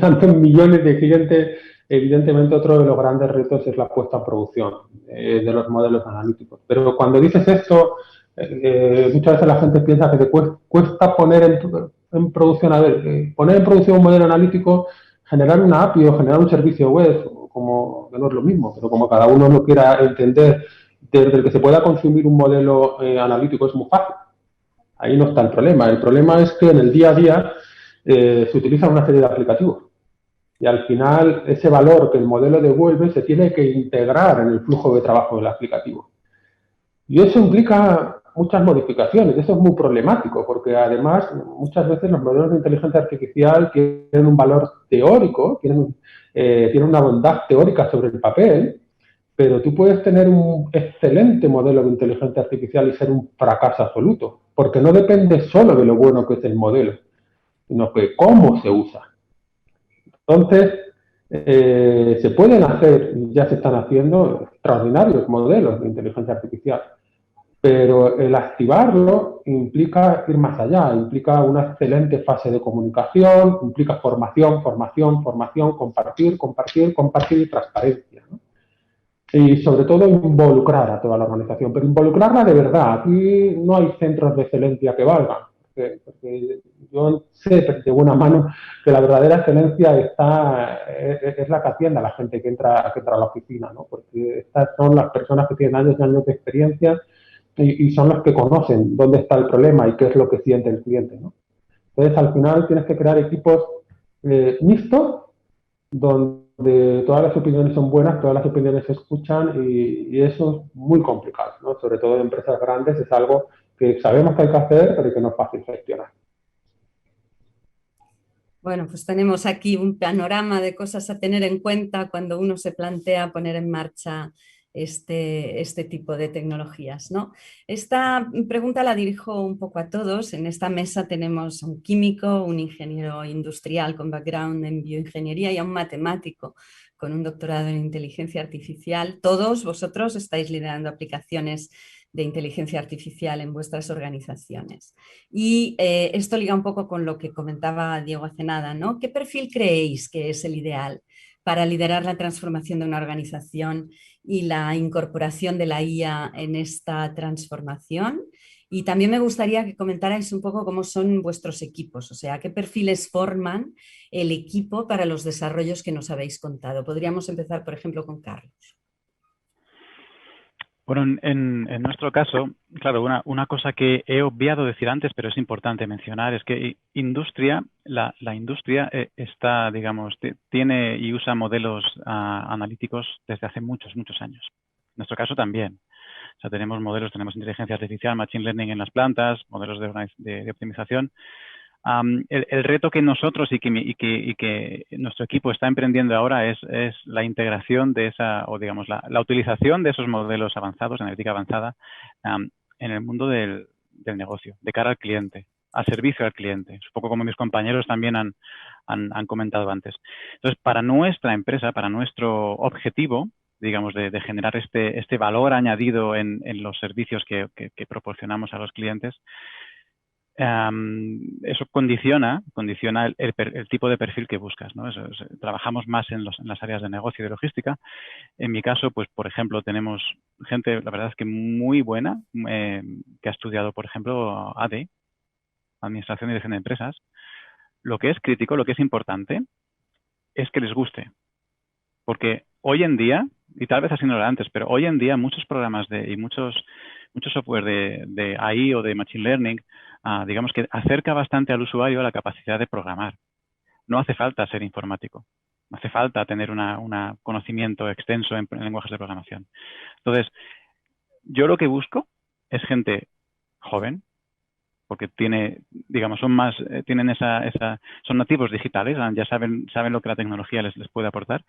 tantos millones de clientes, evidentemente otro de los grandes retos es la puesta en producción de los modelos analíticos. Pero cuando dices esto, muchas veces la gente piensa que te cuesta poner en producción, poner en producción un modelo analítico, generar una API o generar un servicio web, como que no es lo mismo, pero como cada uno lo quiera entender, desde el que se pueda consumir un modelo analítico es muy fácil. Ahí no está el problema. El problema es que en el día a día se utilizan una serie de aplicativos y al final ese valor que el modelo devuelve se tiene que integrar en el flujo de trabajo del aplicativo. Y eso implica muchas modificaciones. Eso es muy problemático porque además muchas veces los modelos de inteligencia artificial tienen un valor teórico, tienen una bondad teórica sobre el papel, pero tú puedes tener un excelente modelo de inteligencia artificial y ser un fracaso absoluto, porque no depende solo de lo bueno que es el modelo, sino que cómo se usa. Entonces, se pueden hacer, ya se están haciendo, extraordinarios modelos de inteligencia artificial, pero el activarlo implica ir más allá, implica una excelente fase de comunicación, implica formación, compartir y transparencia, ¿no? Y sobre todo involucrar a toda la organización, pero involucrarla de verdad. Aquí no hay centros de excelencia que valgan, porque yo sé de buena mano que la verdadera excelencia es la que atiende a la gente que entra a la oficina, ¿no? Porque estas son las personas que tienen años y años de experiencia y son los que conocen dónde está el problema y qué es lo que siente el cliente, ¿no? Entonces, al final tienes que crear equipos mixtos, donde todas las opiniones son buenas, todas las opiniones se escuchan y eso es muy complicado, ¿no? Sobre todo en empresas grandes es algo que sabemos que hay que hacer, pero que no es fácil gestionar. Bueno, pues tenemos aquí un panorama de cosas a tener en cuenta cuando uno se plantea poner en marcha este tipo de tecnologías, ¿no? Esta pregunta la dirijo un poco a todos. En esta mesa tenemos a un químico, un ingeniero industrial con background en bioingeniería y a un matemático con un doctorado en inteligencia artificial. Todos vosotros estáis liderando aplicaciones de inteligencia artificial en vuestras organizaciones. Y esto liga un poco con lo que comentaba Diego hace nada, ¿no? ¿Qué perfil creéis que es el ideal para liderar la transformación de una organización y la incorporación de la IA en esta transformación? Y también me gustaría que comentarais un poco cómo son vuestros equipos, o sea, qué perfiles forman el equipo para los desarrollos que nos habéis contado. Podríamos empezar, por ejemplo, con Carlos. Bueno, en nuestro caso, claro, una cosa que he obviado decir antes, pero es importante mencionar, es que la industria está, digamos, tiene y usa modelos analíticos desde hace muchos, muchos años. En nuestro caso también. O sea, tenemos inteligencia artificial, machine learning en las plantas, modelos de optimización. El reto que nosotros y que nuestro equipo está emprendiendo ahora es la integración de o digamos, la utilización de esos modelos avanzados, analítica avanzada, en el mundo del negocio, de cara al cliente, al servicio al cliente. Es un poco como mis compañeros también han comentado antes. Entonces, para nuestra empresa, para nuestro objetivo, digamos, de generar este valor añadido en los servicios que proporcionamos a los clientes, eso condiciona el tipo de perfil que buscas, ¿no? Trabajamos más en las áreas de negocio y de logística. En mi caso, pues, por ejemplo, tenemos gente, la verdad es que muy buena, que ha estudiado, por ejemplo, AD, Administración y Dirección de Empresas. Lo que es crítico, lo que es importante, es que les guste. Porque hoy en día, y tal vez así no era antes, pero hoy en día muchos programas y muchos software de AI o de Machine Learning, digamos que acerca bastante al usuario a la capacidad de programar. No hace falta ser informático. No hace falta tener un conocimiento extenso en lenguajes de programación. Entonces, yo lo que busco es gente joven, porque son nativos digitales, ya saben lo que la tecnología les puede aportar.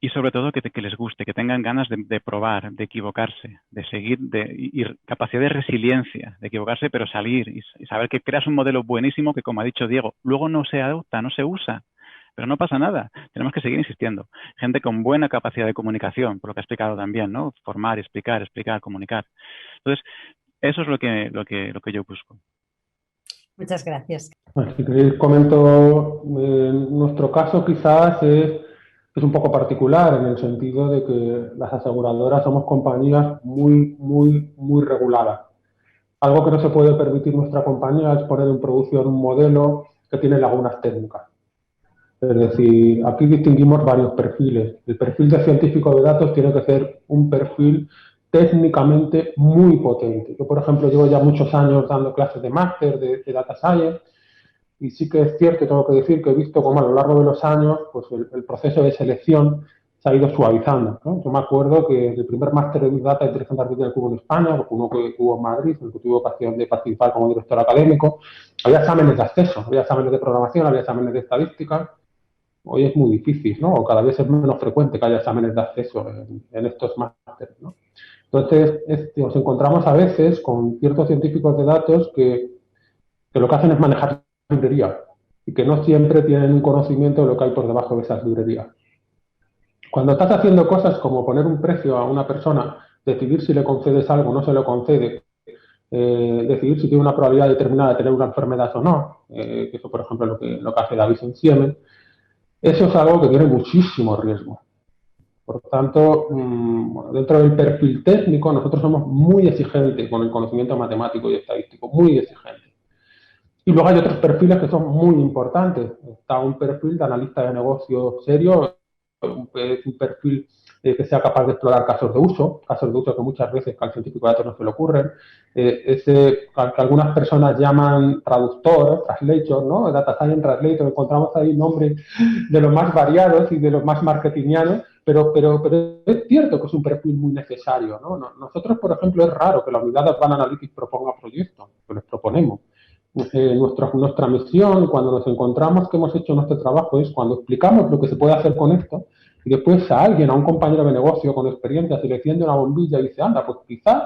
Y sobre todo que les guste, que tengan ganas de probar, de equivocarse, de seguir, y capacidad de resiliencia, de equivocarse pero salir y saber que creas un modelo buenísimo que, como ha dicho Diego, luego no se adopta, no se usa, pero no pasa nada, tenemos que seguir insistiendo. Gente con buena capacidad de comunicación, por lo que ha explicado también, ¿no? Formar, explicar, comunicar. Entonces, eso es lo que yo busco. Muchas gracias. Si queréis comento, en nuestro caso quizás es un poco particular en el sentido de que las aseguradoras somos compañías muy, muy, muy reguladas. Algo que no se puede permitir nuestra compañía es poner en producción un modelo que tiene lagunas técnicas. Es decir, aquí distinguimos varios perfiles. El perfil de científico de datos tiene que ser un perfil técnicamente muy potente. Yo, por ejemplo, llevo ya muchos años dando clases de máster de Data Science. Y sí que es cierto, tengo que decir que he visto cómo a lo largo de los años pues el proceso de selección se ha ido suavizando, ¿no? Yo me acuerdo que el primer máster de Big Data e Inteligencia Artificial que hubo en España, uno que hubo en Madrid, en el que tuve ocasión de participar como director académico, había exámenes de acceso, había exámenes de programación, había exámenes de estadística. Hoy es muy difícil, ¿no? O cada vez es menos frecuente que haya exámenes de acceso en estos másteres, ¿no? Entonces, nos encontramos a veces con ciertos científicos de datos que lo que hacen es manejar librerías y que no siempre tienen un conocimiento de lo que hay por debajo de esas librerías. Cuando estás haciendo cosas como poner un precio a una persona, decidir si le concedes algo o no se lo concede, decidir si tiene una probabilidad determinada de tener una enfermedad o no, que eso por ejemplo es lo que hace David en Siemens, eso es algo que tiene muchísimo riesgo. Por tanto, dentro del perfil técnico nosotros somos muy exigentes con el conocimiento matemático y estadístico, muy exigentes. Y luego hay otros perfiles que son muy importantes. Está un perfil de analista de negocio serio, es un perfil que sea capaz de explorar casos de uso que muchas veces al científico de datos no se le ocurren. Ese que algunas personas llaman traductor, translator, ¿no? Data Science Translator, encontramos ahí nombres de los más variados y de los más marketingianos, pero es cierto que es un perfil muy necesario, ¿no? Nosotros, por ejemplo, es raro que la unidad de Advanced Analytics proponga proyectos, que les proponemos. Nuestra misión, cuando nos encontramos que hemos hecho nuestro trabajo, es cuando explicamos lo que se puede hacer con esto, y después a alguien, a un compañero de negocio con experiencia, se le enciende una bombilla y dice, anda, pues quizás,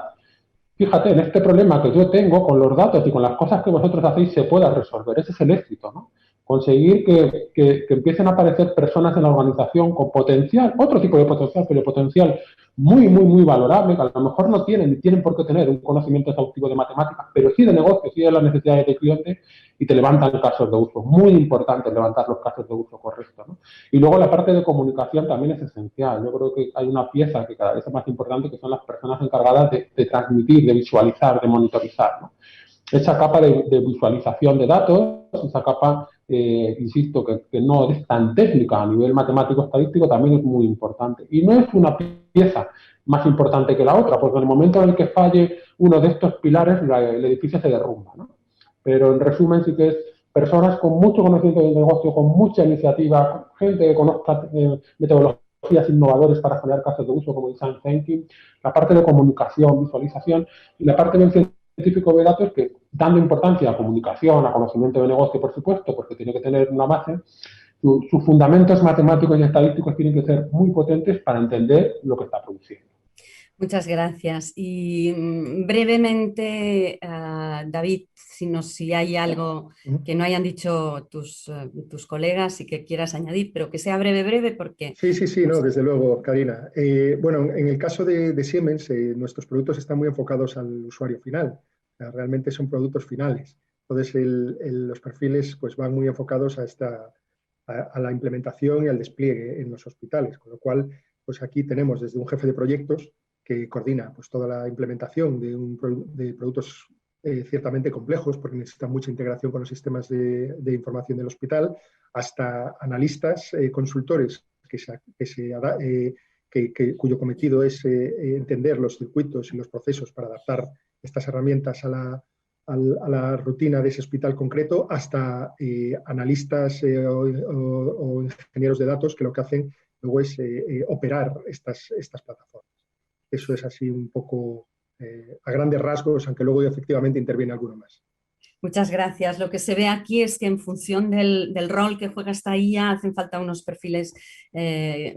fíjate, en este problema que yo tengo con los datos y con las cosas que vosotros hacéis se pueda resolver. Ese es el éxito, ¿no? Conseguir que empiecen a aparecer personas en la organización con potencial, otro tipo de potencial, pero potencial muy valorable, que a lo mejor no tienen ni tienen por qué tener un conocimiento exhaustivo de matemáticas, pero sí de negocio, sí de las necesidades del cliente, y te levantan casos de uso. Muy importante levantar los casos de uso correctos, ¿no? Y luego la parte de comunicación también es esencial. Yo creo que hay una pieza que cada vez es más importante, que son las personas encargadas de transmitir, de visualizar, de monitorizar, ¿no? Esa capa de visualización de datos, esa capa, insisto, que no es tan técnica a nivel matemático-estadístico, también es muy importante. Y no es una pieza más importante que la otra, porque en el momento en el que falle uno de estos pilares, el edificio se derrumba, ¿no? Pero en resumen sí que es personas con mucho conocimiento del negocio, con mucha iniciativa, gente que conozca metodologías innovadoras para generar casos de uso como design thinking, la parte de comunicación, visualización y la parte del científico de datos que, dando importancia a comunicación, a conocimiento de negocio, por supuesto, porque tiene que tener una base, sus fundamentos matemáticos y estadísticos tienen que ser muy potentes para entender lo que está produciendo. Muchas gracias. Y brevemente, David, si hay algo que no hayan dicho tus colegas y que quieras añadir, pero que sea breve, porque... Sí, no, desde luego, Karina. Bueno, en el caso de Siemens, nuestros productos están muy enfocados al usuario final. Realmente son productos finales. Entonces, los perfiles pues, van muy enfocados a la implementación y al despliegue en los hospitales. Con lo cual, pues aquí tenemos desde un jefe de proyectos que coordina pues, toda la implementación de productos ciertamente complejos, porque necesitan mucha integración con los sistemas de información del hospital, hasta analistas, consultores cuyo cometido es entender los circuitos y los procesos para adaptar estas herramientas a la rutina de ese hospital concreto, hasta analistas o ingenieros de datos que lo que hacen luego es operar estas plataformas. Eso es así un poco a grandes rasgos, aunque luego efectivamente interviene alguno más. Muchas gracias. Lo que se ve aquí es que en función del rol que juega esta IA hacen falta unos perfiles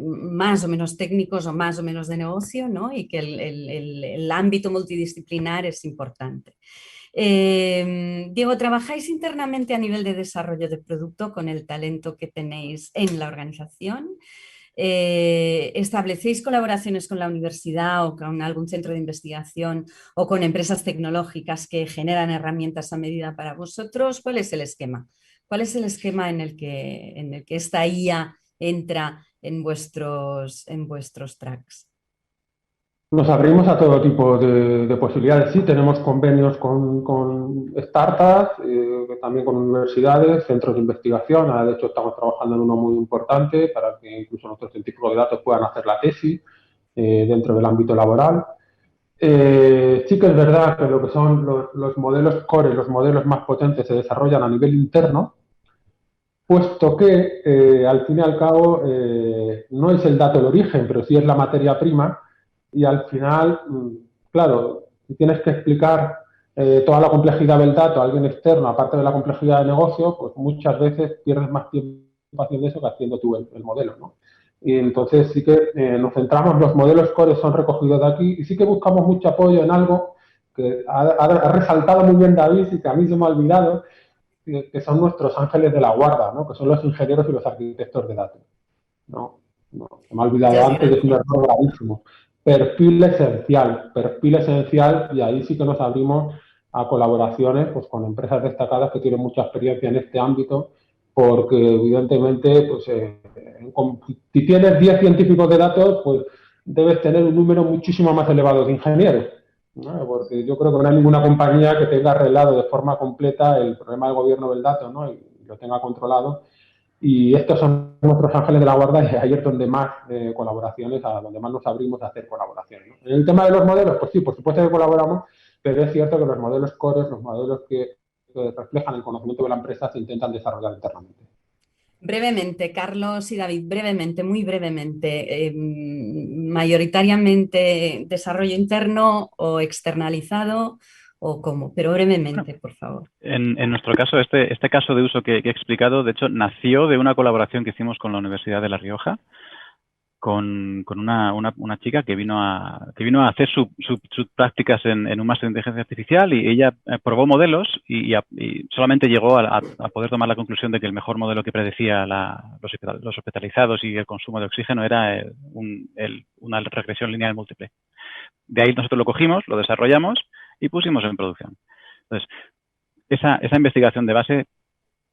más o menos técnicos o más o menos de negocio, ¿no? Y que el ámbito multidisciplinar es importante. Diego, ¿trabajáis internamente a nivel de desarrollo de producto con el talento que tenéis en la organización? ¿Establecéis colaboraciones con la universidad o con algún centro de investigación o con empresas tecnológicas que generan herramientas a medida para vosotros? ¿Cuál es el esquema? ¿Cuál es el esquema en el que esta IA entra en vuestros tracks? Nos abrimos a todo tipo de posibilidades. Sí, tenemos convenios con startups, también con universidades, centros de investigación. Ahora, de hecho, estamos trabajando en uno muy importante para que incluso nuestros científicos de datos puedan hacer la tesis dentro del ámbito laboral. Sí que es verdad que lo que son los modelos core, los modelos más potentes, se desarrollan a nivel interno, puesto que al fin y al cabo no es el dato el origen, pero sí es la materia prima. Y al final, claro, si tienes que explicar toda la complejidad del dato a alguien externo, aparte de la complejidad del negocio, pues muchas veces pierdes más tiempo haciendo eso que haciendo tú el modelo, ¿no? Y entonces sí que nos centramos, los modelos core son recogidos de aquí y sí que buscamos mucho apoyo en algo que ha resaltado muy bien David y que a mí se me ha olvidado, que son nuestros ángeles de la guarda, ¿no? Que son los ingenieros y los arquitectos de datos. No, se me ha olvidado antes de un error gravísimo. Perfil esencial, y ahí sí que nos abrimos a colaboraciones pues, con empresas destacadas que tienen mucha experiencia en este ámbito, porque evidentemente pues, si tienes 10 científicos de datos, pues debes tener un número muchísimo más elevado de ingenieros, ¿no? Porque yo creo que no hay ninguna compañía que tenga arreglado de forma completa el problema del gobierno del dato, ¿no? Y lo tenga controlado. Y estos son nuestros ángeles de la guarda y ahí es donde más colaboraciones, a donde más nos abrimos a hacer colaboraciones, ¿no? En el tema de los modelos, pues sí, por supuesto que colaboramos, pero es cierto que los modelos core, los modelos que reflejan el conocimiento de la empresa, se intentan desarrollar internamente. Brevemente, Carlos y David, brevemente, muy brevemente, mayoritariamente desarrollo interno o externalizado o cómo, pero brevemente, por favor. En nuestro caso, este caso de uso que he explicado, de hecho, nació de una colaboración que hicimos con la Universidad de La Rioja, con una chica que vino a hacer sus prácticas en un máster de inteligencia artificial, y ella probó modelos y solamente llegó a poder tomar la conclusión de que el mejor modelo que predecía los hospitalizados y el consumo de oxígeno era una regresión lineal múltiple. De ahí nosotros lo cogimos, lo desarrollamos y pusimos en producción. Entonces, esa investigación de base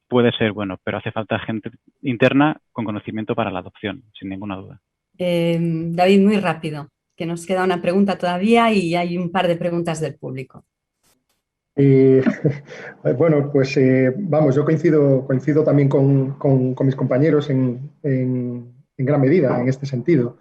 puede ser bueno, pero hace falta gente interna con conocimiento para la adopción, sin ninguna duda. David, muy rápido, que nos queda una pregunta todavía y hay un par de preguntas del público. Bueno, pues vamos, yo coincido también con mis compañeros en gran medida en este sentido.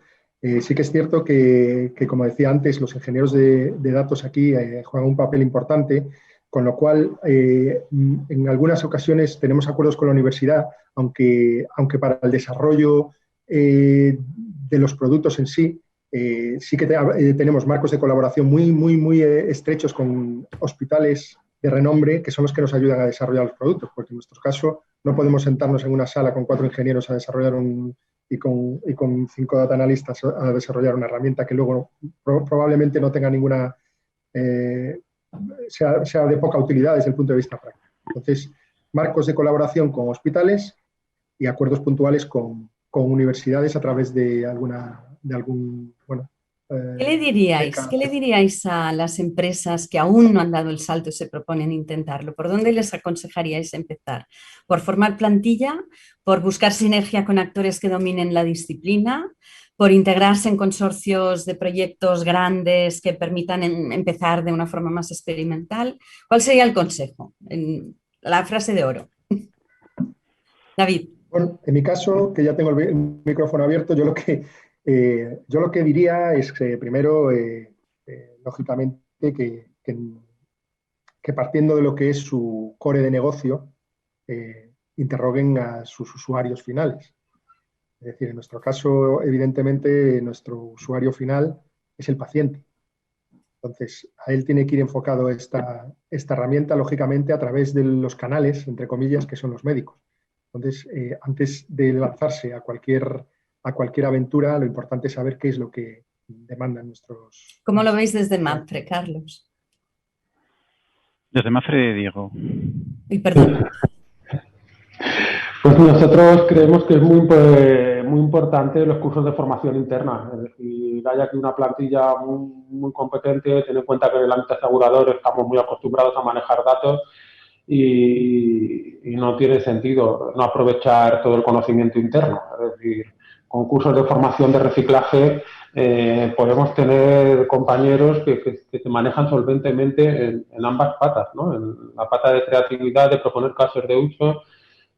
Sí que es cierto que, como decía antes, los ingenieros de datos aquí juegan un papel importante, con lo cual en algunas ocasiones tenemos acuerdos con la universidad, aunque para el desarrollo de los productos en sí, sí que tenemos marcos de colaboración muy estrechos con hospitales de renombre, que son los que nos ayudan a desarrollar los productos, porque en nuestro caso no podemos sentarnos en una sala con 4 ingenieros a desarrollar y con 5 data analistas a desarrollar una herramienta que luego probablemente no tenga ninguna, sea de poca utilidad desde el punto de vista práctico. Entonces, marcos de colaboración con hospitales y acuerdos puntuales con universidades a través de algún, bueno... ¿Qué le diríais a las empresas que aún no han dado el salto y se proponen intentarlo? ¿Por dónde les aconsejaríais empezar? ¿Por formar plantilla? ¿Por buscar sinergia con actores que dominen la disciplina? ¿Por integrarse en consorcios de proyectos grandes que permitan empezar de una forma más experimental? ¿Cuál sería el consejo? La frase de oro. David. Bueno, en mi caso, que ya tengo el micrófono abierto, yo lo que diría es que primero, lógicamente, que partiendo de lo que es su core de negocio, interroguen a sus usuarios finales. Es decir, en nuestro caso, evidentemente, nuestro usuario final es el paciente. Entonces, a él tiene que ir enfocado esta herramienta, lógicamente, a través de los canales, entre comillas, que son los médicos. Entonces, antes de lanzarse a cualquier aventura, lo importante es saber qué es lo que demandan nuestros... ¿Cómo lo veis desde Mapfre, Carlos? Desde Mapfre, Diego. Y perdón. Pues nosotros creemos que es muy importante los cursos de formación interna. Es decir, hay aquí una plantilla muy competente, ten en cuenta que en el ámbito asegurador estamos muy acostumbrados a manejar datos y no tiene sentido no aprovechar todo el conocimiento interno. Es decir, con cursos de formación de reciclaje podemos tener compañeros que se manejan solventemente en ambas patas, ¿no? En la pata de creatividad, de proponer casos de uso,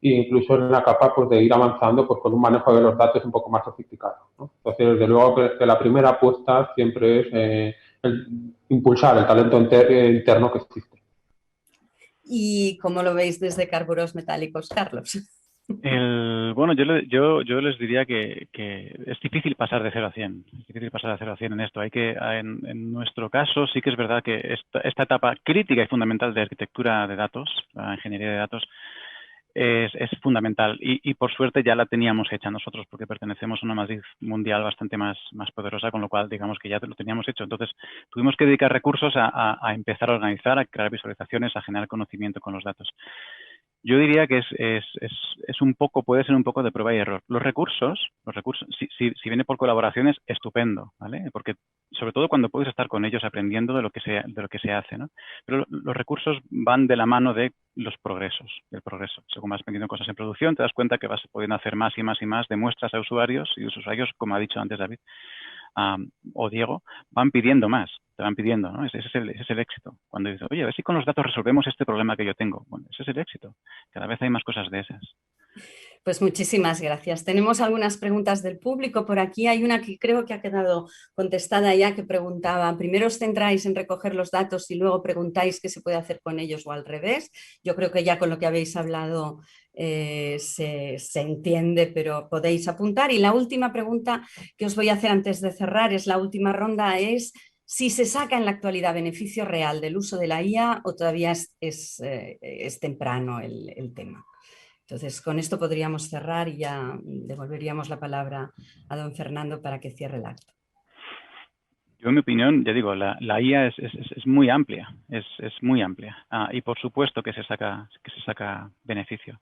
e incluso en la capa pues, de ir avanzando pues, con un manejo de los datos un poco más sofisticado, ¿no? Entonces, desde luego que la primera apuesta siempre es impulsar el talento interno que existe. ¿Y cómo lo veis desde Carburos Metálicos, Carlos? Bueno, yo les diría que es difícil pasar de 0 a 100. Es difícil pasar de 0 a 100 en esto. En nuestro caso sí que es verdad que esta etapa crítica y fundamental de arquitectura de datos, la ingeniería de datos, es fundamental y por suerte ya la teníamos hecha nosotros porque pertenecemos a una matriz mundial bastante más poderosa, con lo cual digamos que ya lo teníamos hecho. Entonces tuvimos que dedicar recursos a empezar a organizar, a crear visualizaciones, a generar conocimiento con los datos. Yo diría que es un poco, puede ser un poco de prueba y error. Los recursos, si viene por colaboraciones, estupendo, ¿vale? Porque sobre todo cuando puedes estar con ellos aprendiendo de lo que se hace, ¿no? Pero los recursos van de la mano de los progresos, del progreso. Según vas metiendo cosas en producción, te das cuenta que vas pudiendo hacer más y más y más, demuestras a usuarios y los usuarios, como ha dicho antes David o Diego, van pidiendo más, te van pidiendo, ¿no? Ese es el éxito. Cuando dices, oye, a ver si con los datos resolvemos este problema que yo tengo. Bueno, ese es el éxito. Cada vez hay más cosas de esas. Pues muchísimas gracias. Tenemos algunas preguntas del público por aquí. Hay una que creo que ha quedado contestada ya, que preguntaba, primero os centráis en recoger los datos y luego preguntáis qué se puede hacer con ellos o al revés. Yo creo que ya con lo que habéis hablado se entiende, pero podéis apuntar. Y la última pregunta que os voy a hacer antes de cerrar, es la última ronda, es si se saca en la actualidad beneficio real del uso de la IA o todavía es temprano el tema. Entonces, con esto podríamos cerrar y ya devolveríamos la palabra a don Fernando para que cierre el acto. Yo, en mi opinión, ya digo, la IA es muy amplia, es muy amplia. Y por supuesto que se saca beneficio.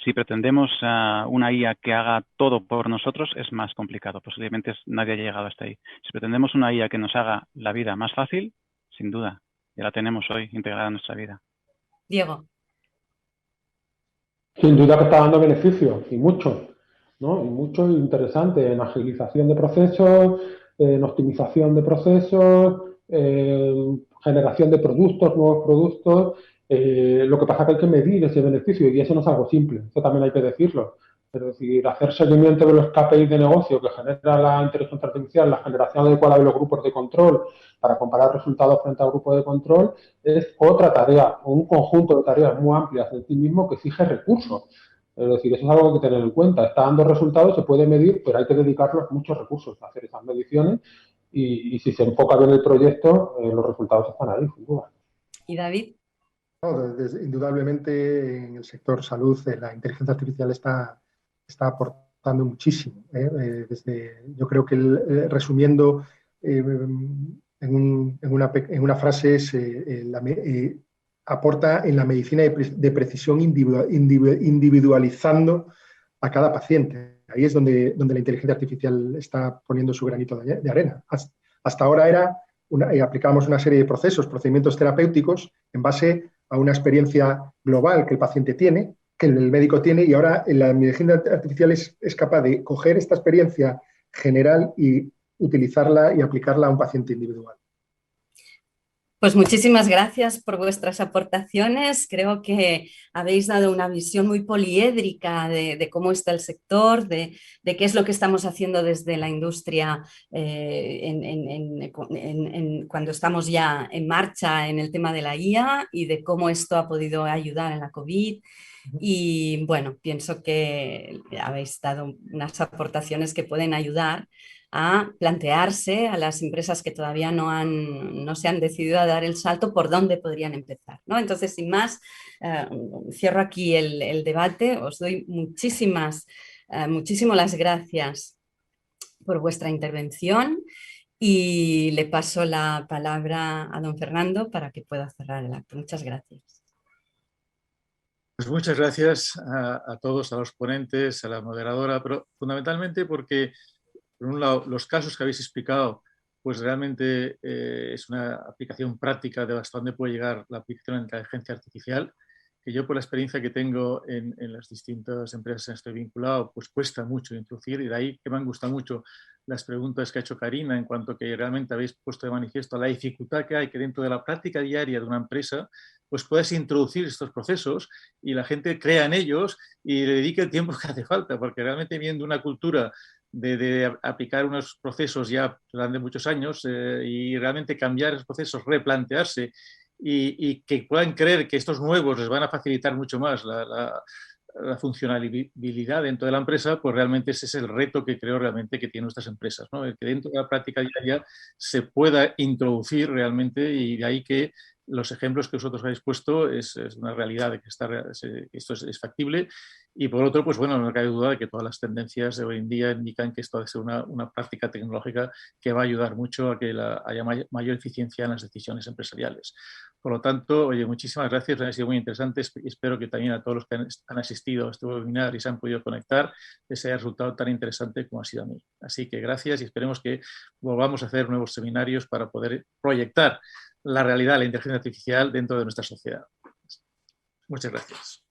Si pretendemos una IA que haga todo por nosotros, es más complicado. Posiblemente nadie haya llegado hasta ahí. Si pretendemos una IA que nos haga la vida más fácil, sin duda, ya la tenemos hoy integrada en nuestra vida. Diego. Sin duda que está dando beneficios, y muchos, ¿no? Y muchos interesantes en agilización de procesos, en optimización de procesos, generación de productos, nuevos productos. Lo que pasa es que hay que medir ese beneficio y eso no es algo simple, eso también hay que decirlo. Es decir, hacer seguimiento de los KPIs de negocio que genera la inteligencia artificial, la generación adecuada de los grupos de control para comparar resultados frente al grupo de control, es otra tarea, un conjunto de tareas muy amplias en sí mismo que exige recursos. Es decir, eso es algo que hay que tener en cuenta. Está dando resultados, se puede medir, pero hay que dedicarlos muchos recursos a hacer esas mediciones y si se enfoca bien el proyecto, los resultados están ahí, sin duda. ¿Y David? No, indudablemente en el sector salud la inteligencia artificial está aportando muchísimo. Yo creo que resumiendo en una frase es aporta en la medicina de precisión individualizando a cada paciente. Ahí es donde la inteligencia artificial está poniendo su granito de arena. Hasta ahora aplicábamos una serie de procedimientos terapéuticos en base a una experiencia global que el paciente tiene, que el médico tiene, y ahora la inteligencia artificial es capaz de coger esta experiencia general y utilizarla y aplicarla a un paciente individual. Pues muchísimas gracias por vuestras aportaciones. Creo que habéis dado una visión muy poliédrica de cómo está el sector, de qué es lo que estamos haciendo desde la industria cuando estamos ya en marcha en el tema de la IA y de cómo esto ha podido ayudar en la COVID. Y bueno, pienso que habéis dado unas aportaciones que pueden ayudar a plantearse a las empresas que todavía no se han decidido a dar el salto por dónde podrían empezar, ¿no? Entonces, sin más, cierro aquí el debate. Os doy muchísimas las gracias por vuestra intervención y le paso la palabra a don Fernando para que pueda cerrar el acto. Muchas gracias. Pues muchas gracias a todos, a los ponentes, a la moderadora, pero fundamentalmente porque, por un lado, los casos que habéis explicado, pues realmente es una aplicación práctica de hasta dónde puede llegar la aplicación de la inteligencia artificial, que yo por la experiencia que tengo en las distintas empresas en las que estoy vinculado, pues cuesta mucho introducir, y de ahí que me han gustado mucho las preguntas que ha hecho Karina en cuanto que realmente habéis puesto de manifiesto la dificultad que hay que dentro de la práctica diaria de una empresa, pues puedes introducir estos procesos y la gente crea en ellos y le dedique el tiempo que hace falta, porque realmente viendo una cultura de aplicar unos procesos ya durante muchos años y realmente cambiar esos procesos, replantearse y que puedan creer que estos nuevos les van a facilitar mucho más la funcionalidad dentro de la empresa, pues realmente ese es el reto que creo realmente que tienen nuestras empresas, ¿no? El que dentro de la práctica diaria se pueda introducir realmente, y de ahí que los ejemplos que vosotros habéis puesto es una realidad de que esto es factible. Y por otro, pues bueno, no cabe duda de que todas las tendencias de hoy en día indican que esto va a ser una práctica tecnológica que va a ayudar mucho a que haya mayor eficiencia en las decisiones empresariales. Por lo tanto, oye, muchísimas gracias, han sido muy interesantes y espero que también a todos los que han asistido a este webinar y se han podido conectar les haya resultado tan interesante como ha sido a mí. Así que gracias y esperemos que volvamos a hacer nuevos seminarios para poder proyectar la realidad de la inteligencia artificial dentro de nuestra sociedad. Muchas gracias.